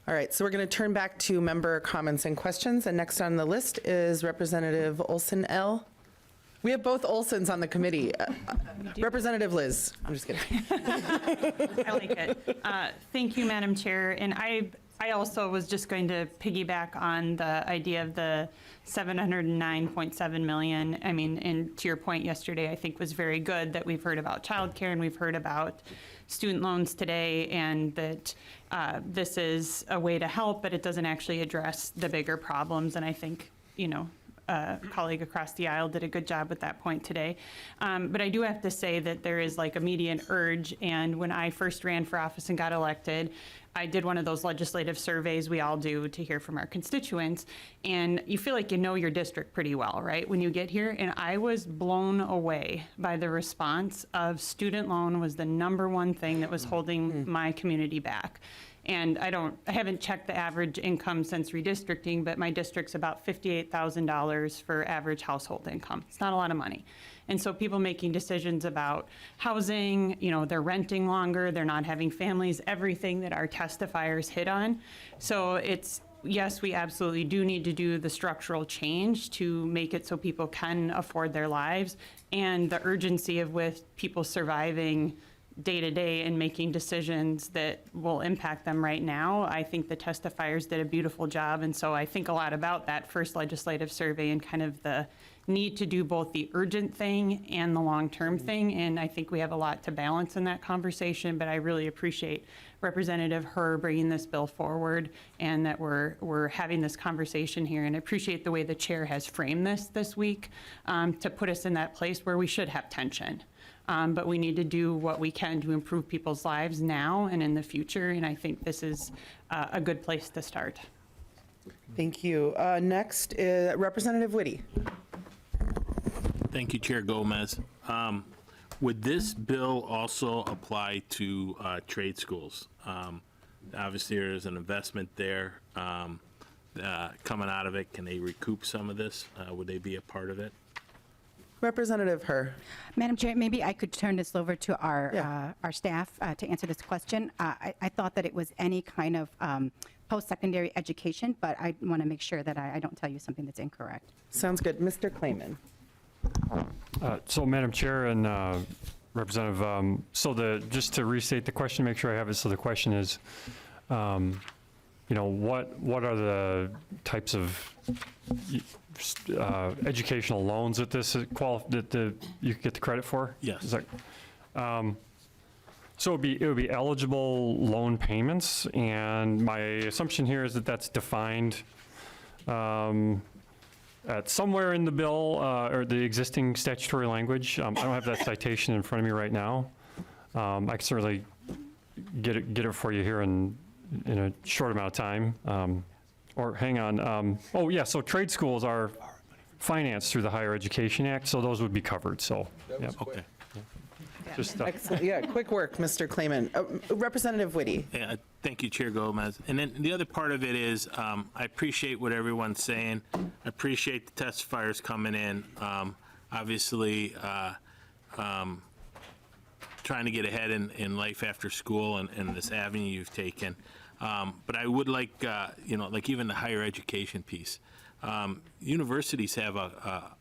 All right, so we're going to turn back to member comments and questions. And next on the list is Representative Olson L. We have both Olsons on the committee. Representative Liz. I'm just kidding.
I like it. Thank you, Madam Chair. And I also was just going to piggyback on the idea of the 709.7 million. I mean, and to your point yesterday, I think was very good that we've heard about childcare and we've heard about student loans today, and that this is a way to help, but it doesn't actually address the bigger problems. And I think, you know, a colleague across the aisle did a good job with that point today. But I do have to say that there is like immediate urge. And when I first ran for office and got elected, I did one of those legislative surveys we all do to hear from our constituents. And you feel like you know your district pretty well, right, when you get here. And I was blown away by the response of student loan was the #1 thing that was holding my community back. And I haven't checked the average income since redistricting, but my district's about $58,000 for average household income. It's not a lot of money. And so people making decisions about housing, you know, they're renting longer, they're not having families, everything that our testifiers hit on. So it's, yes, we absolutely do need to do the structural change to make it so people can afford their lives, and the urgency of with people surviving day to day and making decisions that will impact them right now. I think the testifiers did a beautiful job. And so I think a lot about that first legislative survey and kind of the need to do both the urgent thing and the long-term thing. And I think we have a lot to balance in that conversation, but I really appreciate Representative Herr bringing this bill forward, and that we're having this conversation here. And I appreciate the way the chair has framed this week to put us in that place where we should have tension. But we need to do what we can to improve people's lives now and in the future, and I think this is a good place to start.
Thank you. Next, Representative Whitty.
Thank you, Chair Gomez. Would this bill also apply to trade schools? Obviously, there is an investment there coming out of it. Can they recoup some of this? Would they be a part of it?
Representative Herr.
Madam Chair, maybe I could turn this over to our staff to answer this question. I thought that it was any kind of post-secondary education, but I want to make sure that I don't tell you something that's incorrect.
Sounds good. Mr. Klayman.
So, Madam Chair and Representative, just to restate the question, make sure I have it. So the question is, you know, what are the types of educational loans that this you could get the credit for?
Yes.
Is that, so it would be eligible loan payments, and my assumption here is that that's defined at somewhere in the bill or the existing statutory language. I don't have that citation in front of me right now. I can certainly get it for you here in a short amount of time. Or hang on. Oh yeah, so trade schools are financed through the Higher Education Act, so those would be covered. So yeah.
Okay.
Just
Excellent. Yeah, quick work, Mr. Klayman. Representative Whitty.
Yeah, thank you, Chair Gomez. And then the other part of it is, I appreciate what everyone's saying. I appreciate the testifiers coming in. Obviously, trying to get ahead in life after school and this avenue you've taken. But I would like, you know, like even the higher education piece. Universities have a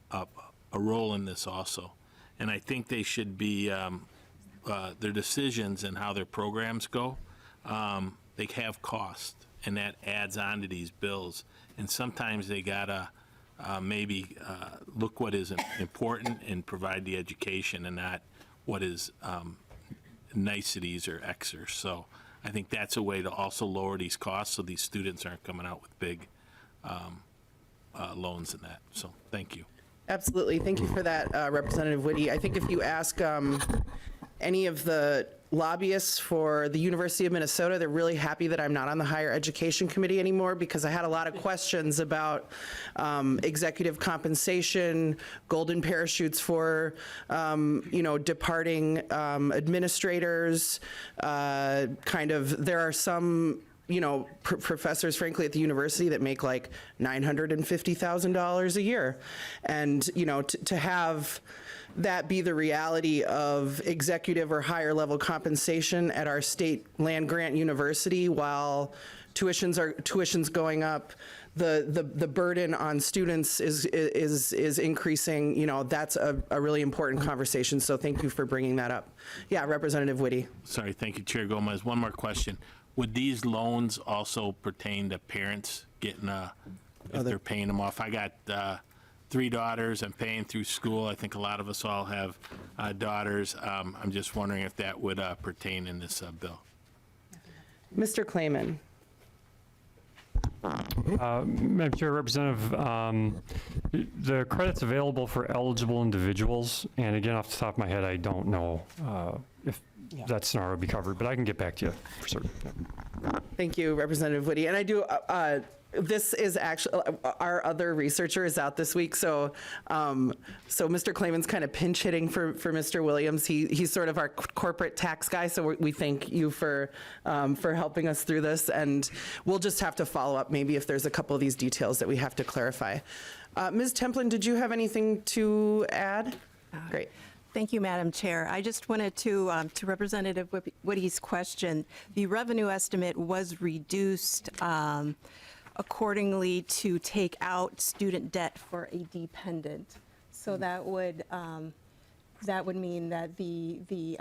role in this also. And I think they should be, their decisions and how their programs go, they have cost, and that adds on to these bills. And sometimes they gotta maybe look what is important and provide the education, and not what is niceties or extras. So I think that's a way to also lower these costs, so these students aren't coming out with big loans and that. So thank you.
Absolutely. Thank you for that, Representative Whitty. I think if you ask any of the lobbyists for the University of Minnesota, they're really happy that I'm not on the Higher Education Committee anymore, because I had a lot of questions about executive compensation, golden parachutes for, you know, departing administrators. There are some, you know, professors, frankly, at the university that make like $950,000 a year. And, you know, to have that be the reality of executive or higher level compensation at our state land grant university, while tuition's going up, the burden on students is increasing. You know, that's a really important conversation. So thank you for bringing that up. Yeah, Representative Whitty.
Sorry, thank you, Chair Gomez. One more question. would these loans also pertain to parents getting if they're paying them off? I got 3 daughters. I'm paying through school. I think a lot of us all have daughters. I'm just wondering if that would pertain in this bill.
Mr. Clayman.
Madam Chair, Representative, the credit's available for eligible individuals, and again, off the top of my head, I don't know if that scenario would be covered, but I can get back to you for certain.
Thank you, Representative Woody. And I do, this is actually, our other researcher is out this week, so Mr. Clayman's kind of pinch hitting for Mr. Williams. He's sort of our corporate tax guy, so we thank you for helping us through this, and we'll just have to follow up maybe if there's a couple of these details that we have to clarify. Ms. Templin, did you have anything to add? Great.
Thank you, Madam Chair. I just wanted to Representative Woody's question, the revenue estimate was reduced accordingly to take out student debt for a dependent. So that would mean that the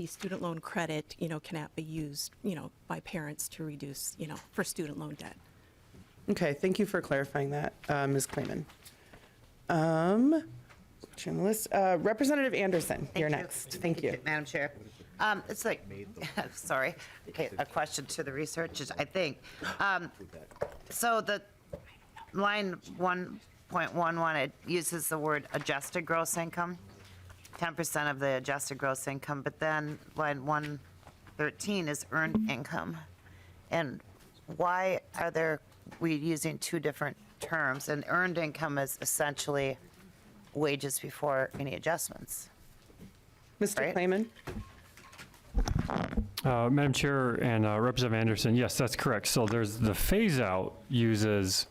student loan credit, cannot be used, by parents to reduce, for student loan debt.
Okay, thank you for clarifying that, Ms. Clayman. On the list. Representative Anderson, you're next. Thank you.
Madam Chair. It's like, sorry, okay, a question to the researchers, I think. So the line 1.11, it uses the word adjusted gross income, 10% of the adjusted gross income, but then line 113 is earned income. And why are we using 2 different terms? And earned income is essentially wages before any adjustments.
Mr.
Right?
Clayman?
Madam Chair and Representative Anderson, yes, that's correct. So there's the phase out uses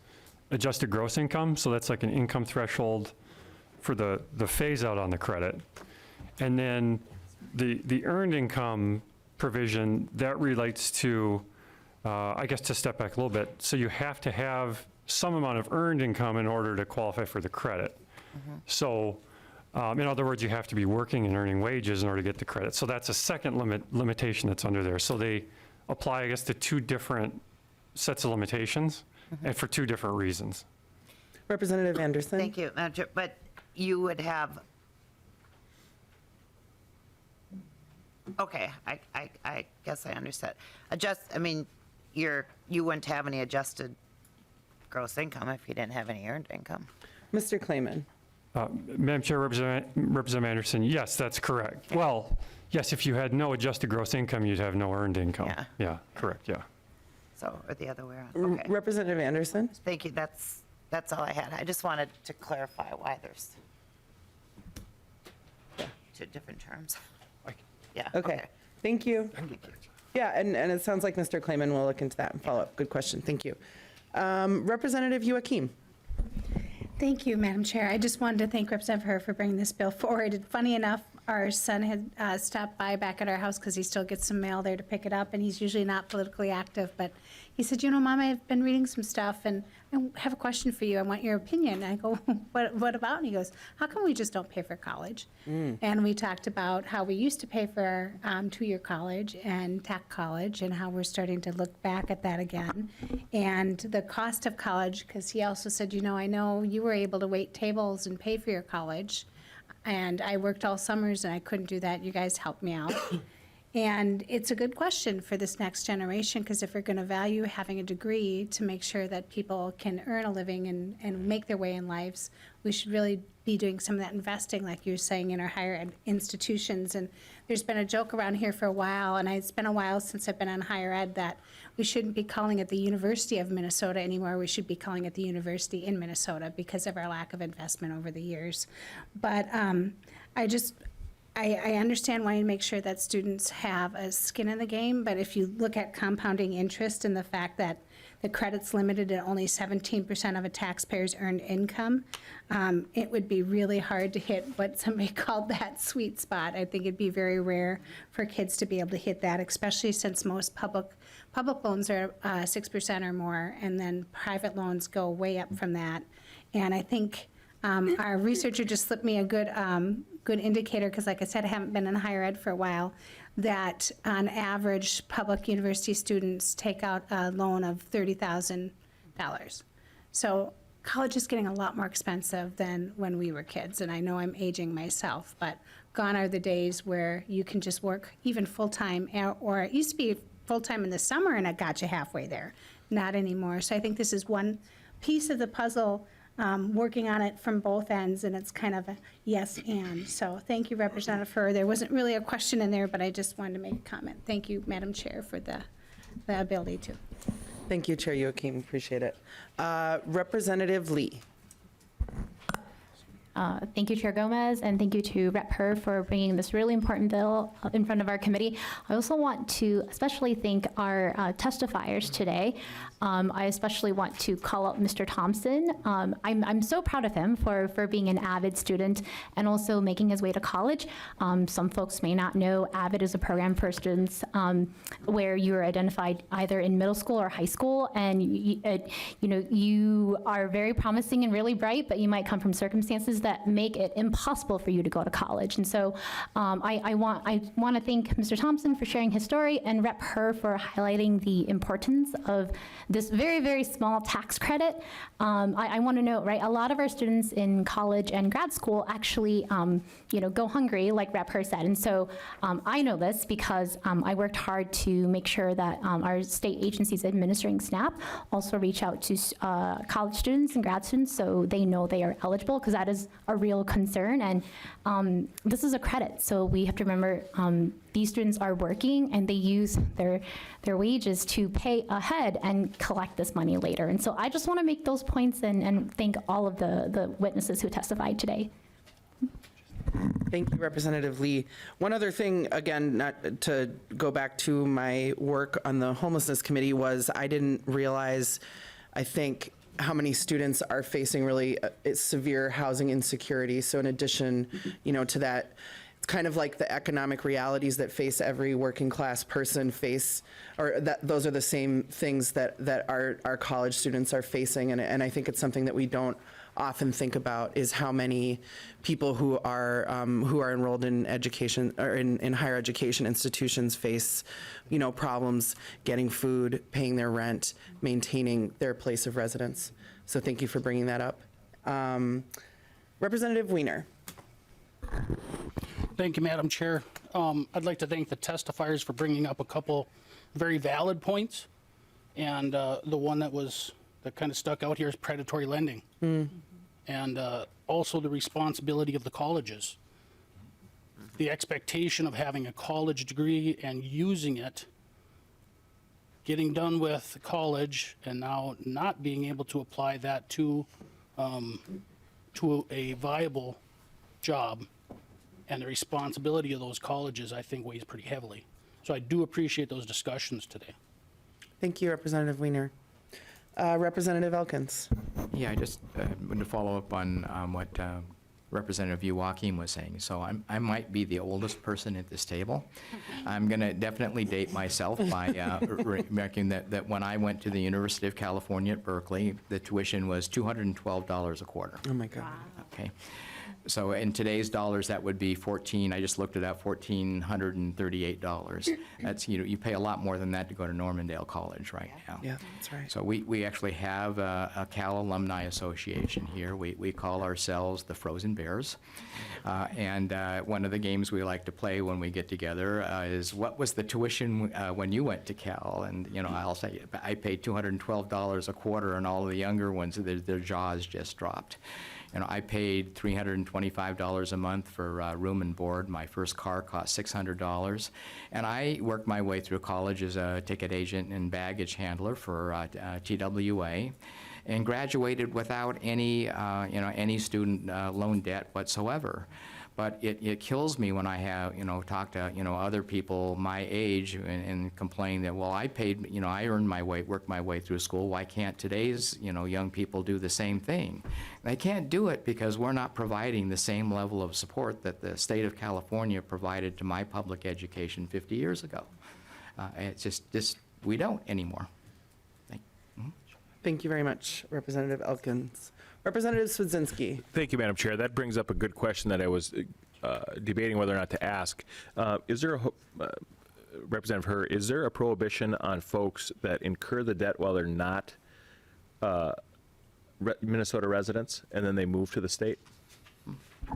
adjusted gross income. So that's like an income threshold for the phase out on the credit. And then the earned income provision, that relates to, I guess to step back a little bit, so you have to have some amount of earned income in order to qualify for the credit. So, in other words, you have to be working and earning wages in order to get the credit. So that's a second limitation that's under there. So they apply, I guess, to 2 different sets of limitations, and for 2 different reasons.
Representative Anderson?
Thank you, Madam Chair. But you would have, okay, I guess I understand. You wouldn't have any adjusted gross income if you didn't have any earned income.
Mr. Clayman?
Madam Chair, Representative Anderson, yes, that's correct. Well, yes, if you had no adjusted gross income, you'd have no earned income. Yeah, correct, yeah.
So, or the other way around, okay.
Representative Anderson?
Thank you, that's all I had. I just wanted to clarify why there's 2 different terms. Yeah,
Okay, thank you. Yeah, and it sounds like Mr. Clayman will look into that and follow up. Good question, thank you. Representative Joachim?
Thank you, Madam Chair. I just wanted to thank Representative Herr for bringing this bill forward. Funny enough, our son had stopped by back at our house because he still gets some mail there to pick it up, and he's usually not politically active, but he said, Mom, I've been reading some stuff, and I have a question for you. I want your opinion. And I go, what about? And he goes, how come we just don't pay for college? And we talked about how we used to pay for 2-year college and tech college, and how we're starting to look back at that again. And the cost of college, because he also said, I know you were able to wait tables and pay for your college, and I worked all summers and I couldn't do that. You guys helped me out. And it's a good question for this next generation, because if we're going to value having a degree to make sure that people can earn a living and make their way in lives, we should really be doing some of that investing, like you're saying, in our higher ed institutions. And there's been a joke around here for a while, and it's been a while since I've been on higher ed, that we shouldn't be calling it the University of Minnesota anymore. We should be calling it the University in Minnesota because of our lack of investment over the years. But I understand wanting to make sure that students have a skin in the game, but if you look at compounding interest and the fact that the credit's limited at only 17% of a taxpayer's earned income, it would be really hard to hit what somebody called that sweet spot. I think it'd be very rare for kids to be able to hit that, especially since most public loans are 6% or more, and then private loans go way up from that. And I think our researcher just slipped me a good good indicator, because like I said, I haven't been in higher ed for a while, that on average, public university students take out a loan of $30,000. So college is getting a lot more expensive than when we were kids, and I know I'm aging myself, but gone are the days where you can just work even full-time, or it used to be full-time in the summer and it got you halfway there. Not anymore. So I think this is one piece of the puzzle, working on it from both ends, and it's kind of a yes and. So thank you, Representative Furr. There wasn't really a question in there, but I just wanted to make a comment. Thank you, Madam Chair, for the ability to.
Thank you, Chair Joachim, appreciate it. Representative Lee.
Thank you, Chair Gomez, and thank you to Rep. Herr for bringing this really important bill in front of our committee. I also want to especially thank our testifiers today. I especially want to call out Mr. Thompson. I'm so proud of him for being an AVID student and also making his way to college. Some folks may not know AVID is a program for students where you are identified either in middle school or high school, and you are very promising and really bright, but you might come from circumstances that make it impossible for you to go to college. And so I want to thank Mr. Thompson for sharing his story, and Rep. Herr for highlighting the importance of this very, very small tax credit. I want to note, right, a lot of our students in college and grad school actually, go hungry, like Rep. Herr said. And so I know this because I worked hard to make sure that our state agencies administering SNAP also reach out to college students and grad students so they know they are eligible, because that is a real concern. And this is a credit, so we have to remember these students are working and they use their wages to pay ahead and collect this money later. And so I just want to make those points and thank all of the witnesses who testified today.
Thank you, Representative Lee. One other thing, again, not to go back to my work on the homelessness committee, was I didn't realize, I think, how many students are facing really severe housing insecurity. So in addition, to that, it's kind of like the economic realities that face every working class person face, or that those are the same things that our college students are facing. And I think it's something that we don't often think about, is how many people who are enrolled in education or in higher education institutions face, problems getting food, paying their rent, maintaining their place of residence. So thank you for bringing that up. Representative Wiener.
Thank you, Madam Chair. I'd like to thank the testifiers for bringing up a couple very valid points. And the one that kind of stuck out here is predatory lending. And also the responsibility of the colleges. The expectation of having a college degree and using it, getting done with college, and now not being able to apply that to a viable job. And the responsibility of those colleges, I think, weighs pretty heavily. So I do appreciate those discussions today.
Thank you, Representative Wiener. Representative Elkins.
Yeah, I just wanted to follow up on what Representative Joachim was saying. So I might be the oldest person at this table. I'm going to definitely date myself by remarking that when I went to the University of California at Berkeley, the tuition was $212 a quarter.
Oh my God.
Okay. So in today's dollars, that would be I just looked it up, $1,438. That's, you pay a lot more than that to go to Normandale College right now.
Yeah, that's right.
So we actually have a Cal Alumni Association here. We call ourselves the Frozen Bears. And one of the games we like to play when we get together is, what was the tuition when you went to Cal? And, I'll say, I paid $212 a quarter, and all of the younger ones, their jaws just dropped. I paid $325 a month for room and board. My first car cost $600. And I worked my way through college as a ticket agent and baggage handler for TWA, and graduated without any student loan debt whatsoever. But it kills me when I have, talk to, other people my age and complain that, well, I paid, I earned my way, worked my way through school. Why can't today's, young people do the same thing? They can't do it because we're not providing the same level of support that the state of California provided to my public education 50 years ago. It's just we don't anymore.
Thank you very much, Representative Elkins. Representative Swedzinski.
Thank you, Madam Chair. That brings up a good question that I was debating whether or not to ask. Is there Representative Herr, is there a prohibition on folks that incur the debt while they're not Minnesota residents and then they move to the state?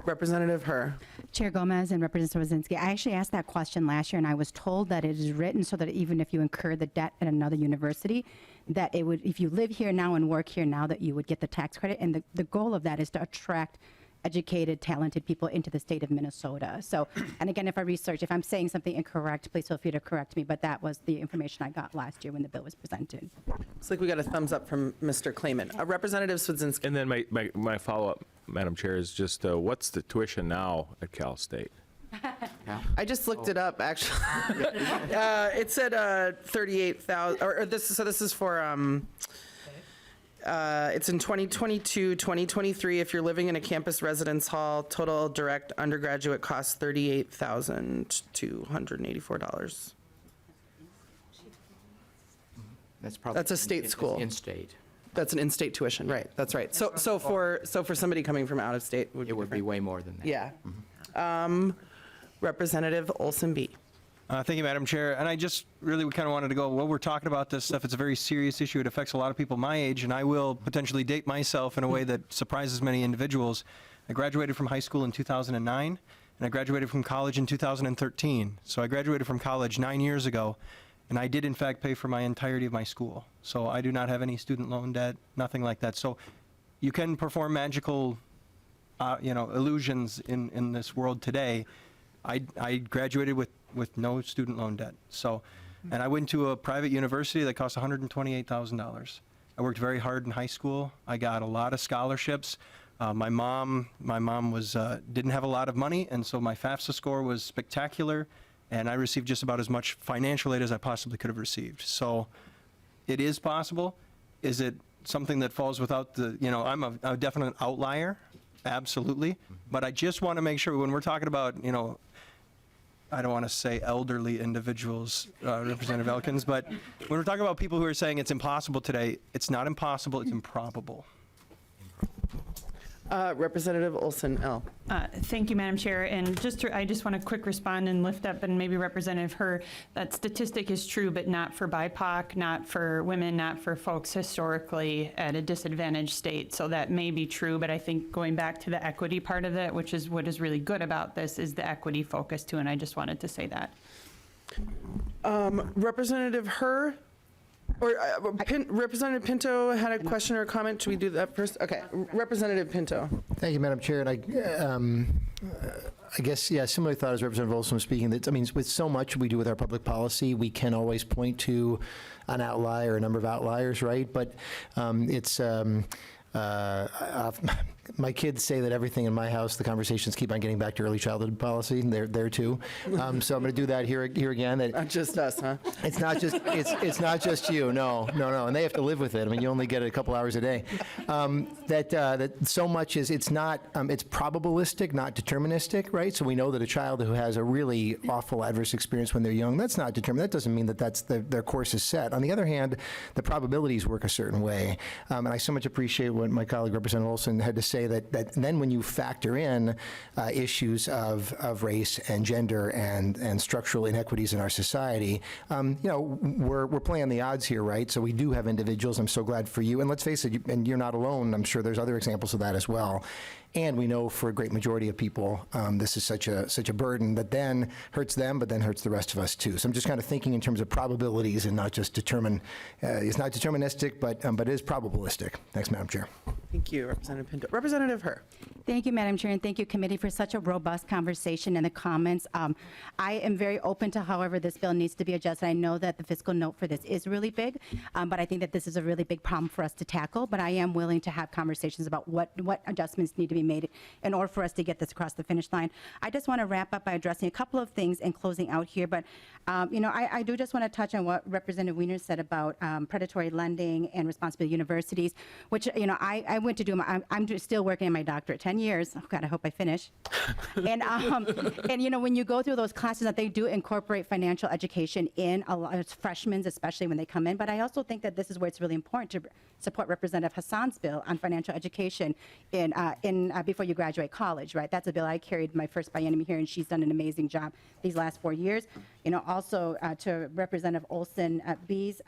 Representative Herr.
Chair Gomez and Representative Wazinski, I actually asked that question last year, and I was told that it is written so that even if you incur the debt at another university, that it would, if you live here now and work here now, that you would get the tax credit. And the goal of that is to attract educated, talented people into the state of Minnesota. So, and again, if I'm saying something incorrect, please feel free to correct me, but that was the information I got last year when the bill was presented.
Looks like we got a thumbs up from Mr. Klayman. Representative Swedzinski.
And then my follow-up, Madam Chair, is just what's the tuition now at Cal State?
I just looked it up, actually. It said 38,000, so this is for, it's in 2022, 2023. If you're living in a campus residence hall, total direct undergraduate costs $38,284. That's a state school.
In-state.
That's an in-state tuition, right? That's right. So for somebody coming from out of state,
It would be way more than that.
yeah. Representative Olson B.
Thank you, Madam Chair. And I just really kind of wanted to go, while we're talking about this stuff, it's a very serious issue. It affects a lot of people my age, and I will potentially date myself in a way that surprises many individuals. I graduated from high school in 2009, and I graduated from college in 2013. So I graduated from college 9 years ago, and I did, in fact, pay for my entirety of my school. So I do not have any student loan debt, nothing like that. So you can perform magical, illusions in this world today. I graduated with no student loan debt. So, and I went to a private university that cost $128,000. I worked very hard in high school. I got a lot of scholarships. My mom was didn't have a lot of money, and so my FAFSA score was spectacular, and I received just about as much financial aid as I possibly could have received. So, it is possible. Is it something that falls without the? I'm a definite outlier, absolutely. But I just want to make sure when we're talking about, I don't want to say elderly individuals, Representative Elkins, but when we're talking about people who are saying it's impossible today, it's not impossible, it's improbable.
Representative Olson L.
Thank you, Madam Chair. And I just want to quick respond and lift up, and maybe Representative Herr, that statistic is true, but not for BIPOC, not for women, not for folks historically at a disadvantaged state. So that may be true, but I think going back to the equity part of it, which is what is really good about this, is the equity focus too, and I just wanted to say that.
Representative Herr, or Representative Pinto had a question or a comment. Should we do that first? Okay, Representative Pinto.
Thank you, Madam Chair. And I guess, yeah, similar thought as Representative Olson was speaking. That, I mean, with so much we do with our public policy, we can always point to an outlier, a number of outliers, right? But my kids say that everything in my house, the conversations keep on getting back to early childhood policy, and they're there too. So I'm going to do that here again. That
not just us, huh?
It's not just it's not just you. No, and they have to live with it. I mean, you only get it a couple hours a day. That so much is it's not it's probabilistic, not deterministic, right? So we know that a child who has a really awful adverse experience when they're young, that's not determined. That doesn't mean that their course is set. On the other hand, the probabilities work a certain way, and I so much appreciate what my colleague Representative Olson had to say. That then when you factor in issues of race and gender and structural inequities in our society, we're playing the odds here, right? So we do have individuals. I'm so glad for you. And let's face it, and you're not alone. I'm sure there's other examples of that as well. And we know for a great majority of people, this is such a burden that then hurts them, but then hurts the rest of us too. So I'm just kind of thinking in terms of probabilities and not just it's not deterministic, but it is probabilistic. Thanks, Madam Chair.
Thank you, Representative Pinto. Representative Herr.
Thank you, Madam Chair, and thank you, committee, for such a robust conversation and the comments. I am very open to however this bill needs to be adjusted. I know that the fiscal note for this is really big, but I think that this is a really big problem for us to tackle. But I am willing to have conversations about what adjustments need to be made in order for us to get this across the finish line. I just want to wrap up by addressing a couple of things and closing out here. But I do just want to touch on what Representative Wiener said about predatory lending and responsible universities, which I went to do my, I'm still working on my doctorate, 10 years. Oh God, I hope I finish. And when you go through those classes, that they do incorporate financial education in a lot of freshmen, especially when they come in. But I also think that this is where it's really important to support Representative Hassan's bill on financial education before you graduate college, right? That's a bill I carried my first biennium here, and she's done an amazing job these last 4 years. Also to Representative Olson Bees,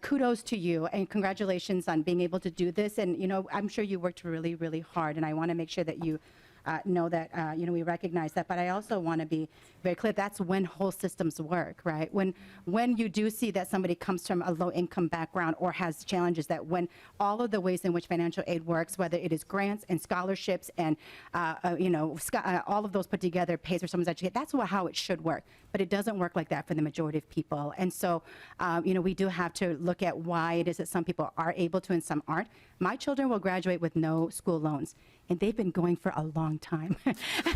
kudos to you and congratulations on being able to do this. And, I'm sure you worked really, really hard, and I want to make sure that you know that, we recognize that. But I also want to be very clear, that's when whole systems work, right? When you do see that somebody comes from a low-income background or has challenges, that when all of the ways in which financial aid works, whether it is grants and scholarships and, all of those put together pays for someone's education, that's how it should work. But it doesn't work like that for the majority of people. And so, we do have to look at why it is that some people are able to and some aren't. My children will graduate with no school loans, and they've been going for a long time.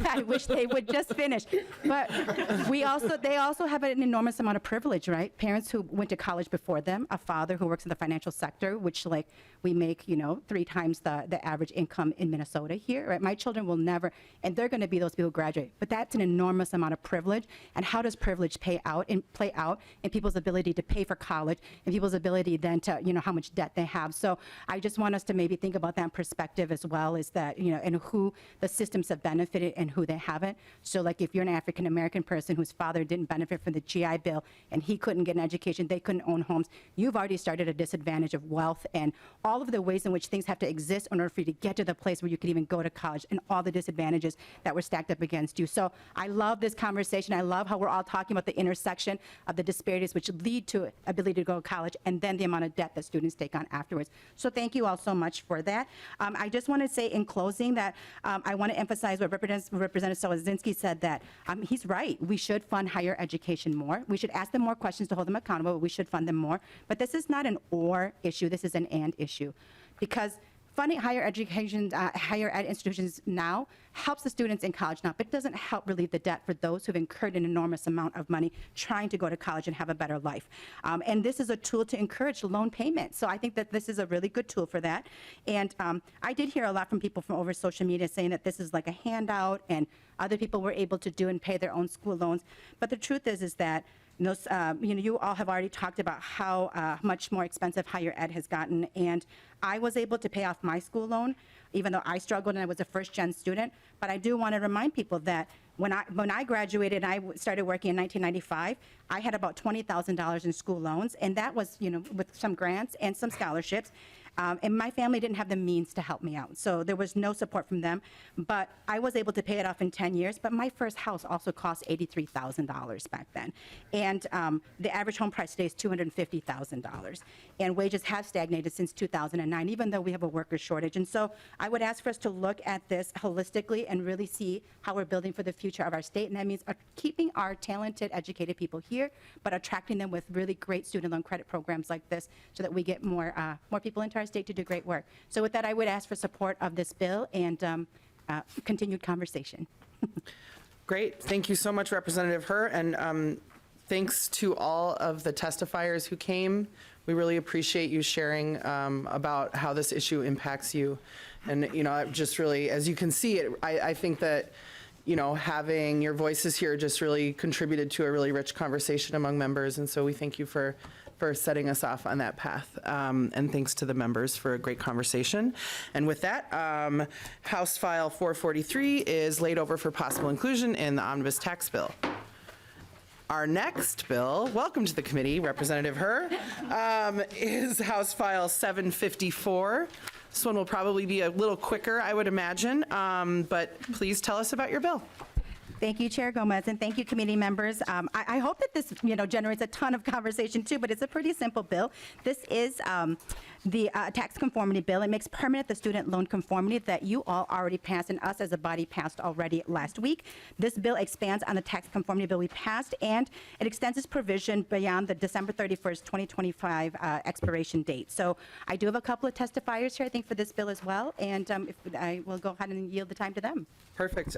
I wish they would just finish. But they also have an enormous amount of privilege, right? Parents who went to college before them, a father who works in the financial sector, which we make, 3 times the average income in Minnesota here, right? My children will never, and they're going to be those people who graduate. But that's an enormous amount of privilege. And how does privilege play out in people's ability to pay for college and people's ability then to, how much debt they have. So I just want us to maybe think about that perspective as well, is that, and who the systems have benefited and who they haven't. So if you're an African-American person whose father didn't benefit from the GI Bill and he couldn't get an education, they couldn't own homes, you've already started a disadvantage of wealth and all of the ways in which things have to exist in order for you to get to the place where you can even go to college and all the disadvantages that were stacked up against you. So I love this conversation. I love how we're all talking about the intersection of the disparities which lead to ability to go to college and then the amount of debt that students take on afterwards. So thank you all so much for that. I just want to say in closing that I want to emphasize what Representative Solozinski said, that he's right. We should fund higher education more. We should ask them more questions to hold them accountable, but we should fund them more. But this is not an or issue. This is an and issue. Because funding higher education, higher ed institutions now helps the students in college now, but it doesn't help relieve the debt for those who've incurred an enormous amount of money trying to go to college and have a better life. And this is a tool to encourage loan payments. So I think that this is a really good tool for that. And I did hear a lot from people from over social media saying that this is like a handout and other people were able to do and pay their own school loans. But the truth is that you all have already talked about how much more expensive higher ed has gotten, and I was able to pay off my school loan, even though I struggled and I was a first-gen student. But I do want to remind people that when I graduated and I started working in 1995, I had about $20,000 in school loans, and that was, with some grants and some scholarships. And my family didn't have the means to help me out. So there was no support from them. But I was able to pay it off in 10 years. But my first house also cost $83,000 back then. And the average home price today is $250,000. And wages have stagnated since 2009, even though we have a worker shortage. And so I would ask for us to look at this holistically and really see how we're building for the future of our state. And that means keeping our talented, educated people here, but attracting them with really great student loan credit programs like this so that we get more people into our state to do great work. So with that, I would ask for support of this bill and continued conversation.
Great. Thank you so much, Representative Herr. And thanks to all of the testifiers who came. We really appreciate you sharing about how this issue impacts you. And, just really, as you can see, I think that, having your voices here just really contributed to a really rich conversation among members. And so we thank you for setting us off on that path. And thanks to the members for a great conversation. And with that, House File 443 is laid over for possible inclusion in the omnibus tax bill. Our next bill, welcome to the committee, Representative Herr, is House File 754. This one will probably be a little quicker, I would imagine, but please tell us about your bill.
Thank you, Chair Gomez, and thank you, committee members. I hope that this, generates a ton of conversation too, but it's a pretty simple bill. This is the tax conformity bill. It makes permanent the student loan conformity that you all already passed and us as a body passed already last week. This bill expands on the tax conformity bill we passed, and it extends its provision beyond the December 31st, 2025 expiration date. So I do have a couple of testifiers here, I think, for this bill as well, and if I will go ahead and yield the time to them.
Perfect.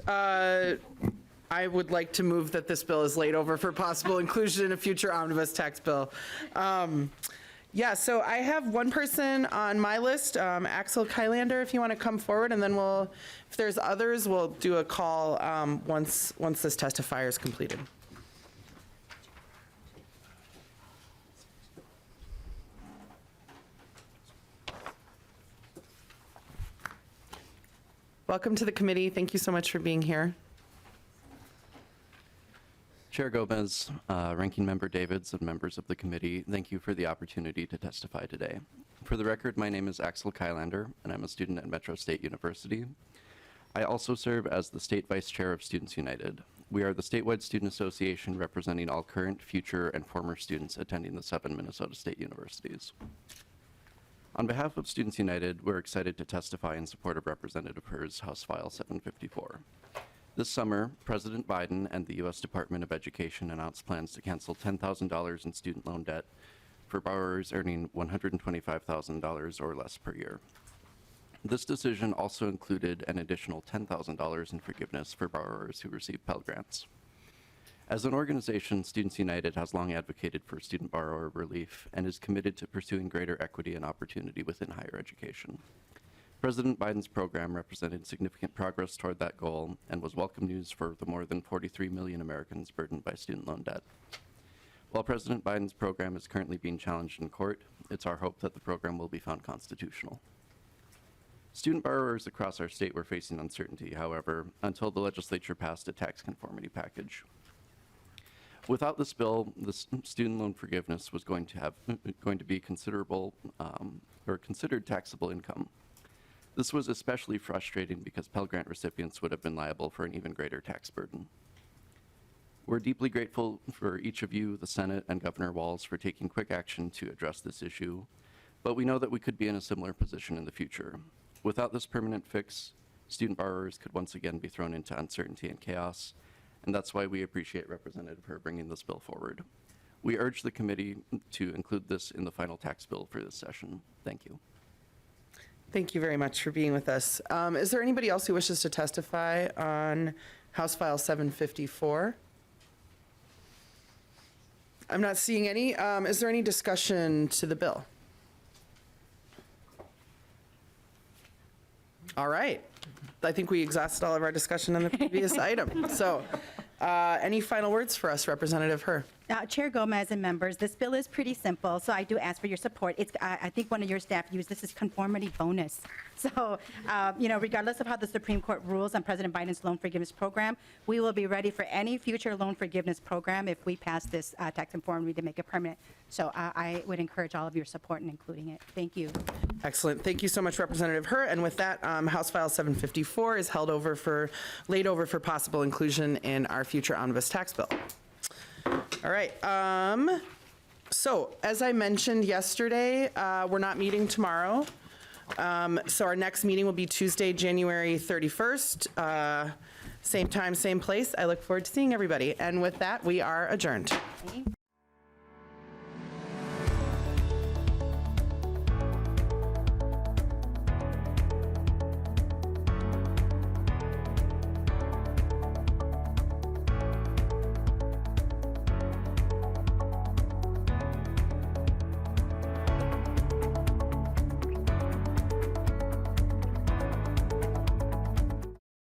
I would like to move that this bill is laid over for possible inclusion in a future omnibus tax bill. Yeah, so I have one person on my list, Axel Kylander, if you want to come forward, and then if there's others, we'll do a call once this testifier is completed. Welcome to the committee. Thank you so much for being here.
Chair Gomez, Ranking Member Davids, and members of the committee, thank you for the opportunity to testify today. For the record, my name is Axel Kylander, and I'm a student at Metro State University. I also serve as the State Vice Chair of Students United. We are the statewide student association representing all current, future, and former students attending the 7 Minnesota State Universities. On behalf of Students United, we're excited to testify in support of Representative Hers, House File 754. This summer, President Biden and the U.S. Department of Education announced plans to cancel $10,000 in student loan debt for borrowers earning $125,000 or less per year. This decision also included an additional $10,000 in forgiveness for borrowers who receive Pell Grants. As an organization, Students United has long advocated for student borrower relief and is committed to pursuing greater equity and opportunity within higher education. President Biden's program represented significant progress toward that goal and was welcome news for the more than 43 million Americans burdened by student loan debt. While President Biden's program is currently being challenged in court, it's our hope that the program will be found constitutional. Student borrowers across our state were facing uncertainty, however, until the legislature passed a tax conformity package. Without this bill, the student loan forgiveness was going to be considerable or considered taxable income. This was especially frustrating because Pell Grant recipients would have been liable for an even greater tax burden. We're deeply grateful for each of you, the Senate and Governor Walz, for taking quick action to address this issue, but we know that we could be in a similar position in the future. Without this permanent fix, student borrowers could once again be thrown into uncertainty and chaos, and that's why we appreciate Representative Her bringing this bill forward. We urge the committee to include this in the final tax bill for this session. Thank you.
Thank you very much for being with us. Is there anybody else who wishes to testify on House File 754? I'm not seeing any. Is there any discussion to the bill? All right. I think we exhausted all of our discussion on the previous item. So any final words for us, Representative Her?
Chair Gomez and members, this bill is pretty simple, so I do ask for your support. I think one of your staff used this as conformity bonus. So, regardless of how the Supreme Court rules on President Biden's loan forgiveness program, we will be ready for any future loan forgiveness program if we pass this tax conformity to make it permanent. So I would encourage all of your support in including it. Thank you.
Excellent. Thank you so much, Representative Her. And with that, House File 754 is laid over for possible inclusion in our future omnibus tax bill. All right. So as I mentioned yesterday, we're not meeting tomorrow. So our next meeting will be Tuesday, January 31st. Same time, same place. I look forward to seeing everybody. And with that, we are adjourned.